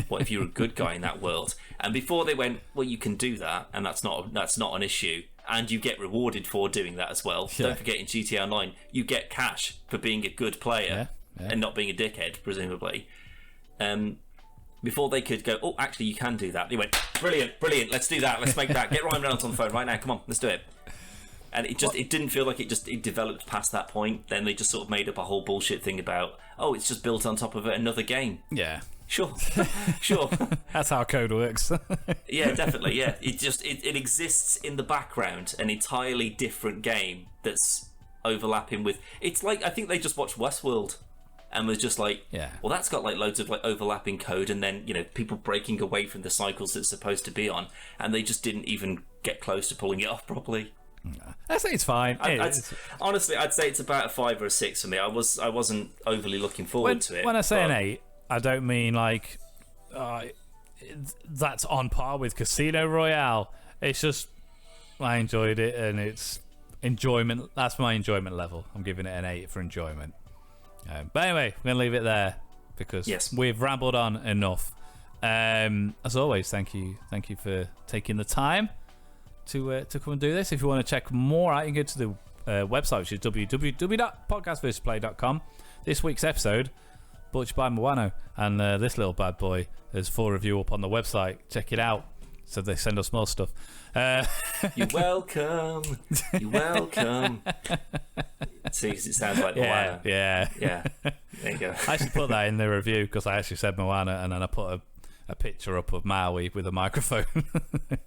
What if you were a good guy in that world? And before they went, well, you can do that, and that's not an issue, and you get rewarded for doing that as well. Yeah. Don't forget, in GTA Online, you get cash for being a good player and not being a dickhead, presumably. Before they could go, oh, actually, you can do that. They went, brilliant, let's do that. Let's make that. Get Ryan Reynolds on the phone right now. Come on, let's do it. And it didn't feel like it developed past that point. Then they just sort of made up a whole bullshit thing about, oh, it's just built on top of another game. Yeah. Sure. That's how code works. Yeah, definitely, yeah. It exists in the background, an entirely different game that's overlapping with... It's like, I think they just watched Westworld and was just like, well, that's got like loads of like overlapping code, and then, people breaking away from the cycles it's supposed to be on, and they just didn't even get close to pulling it off properly. I say it's fine. Honestly, I'd say it's about a 5 or a 6 for me. I wasn't overly looking forward to it. When I say an 8, I don't mean like that's on par with Casino Royale. It's just I enjoyed it, and it's enjoyment. That's my enjoyment level. I'm giving it an 8 for enjoyment. But anyway, we're gonna leave it there because we've rambled on enough. As always, thank you for taking the time to come and do this. If you want to check more out, you can go to the website, which is www.podcastversusplay.com. This week's episode, butchered by Moano, and this little bad boy, there's 4 of you up on the website. Check it out. So they send us more stuff. You're welcome. See, it sounds like Moana. Yeah. There you go. I actually put that in the review because I actually said Moana, and then I put a picture up of Maui with a microphone.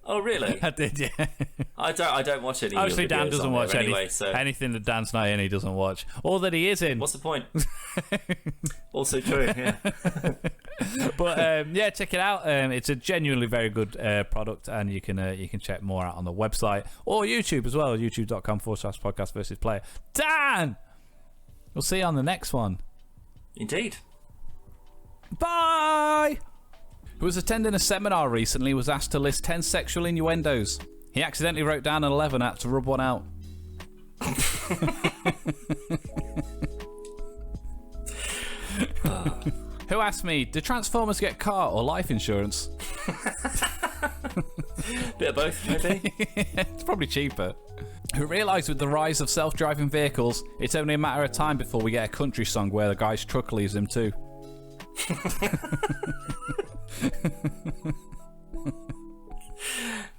Oh, really? I did, yeah. I don't watch any. Obviously, Dan doesn't watch anything that Dan's not in. He doesn't watch, or that he is in. What's the point? Also true. Yeah. But check it out. It's a genuinely very good product, and you can check more out on the website or YouTube as well. YouTube.com/podcast-versus-player. Dan, we'll see you on the next one. Indeed. Bye. Who was attending a seminar recently was asked to list 10 sexual innuendos. He accidentally wrote down an 11 and had to rub one out. Who asked me, do Transformers get car or life insurance? Bit of both, maybe. It's probably cheaper. Who realised with the rise of self-driving vehicles, it's only a matter of time before we get a country song where the guy's truck leaves him too.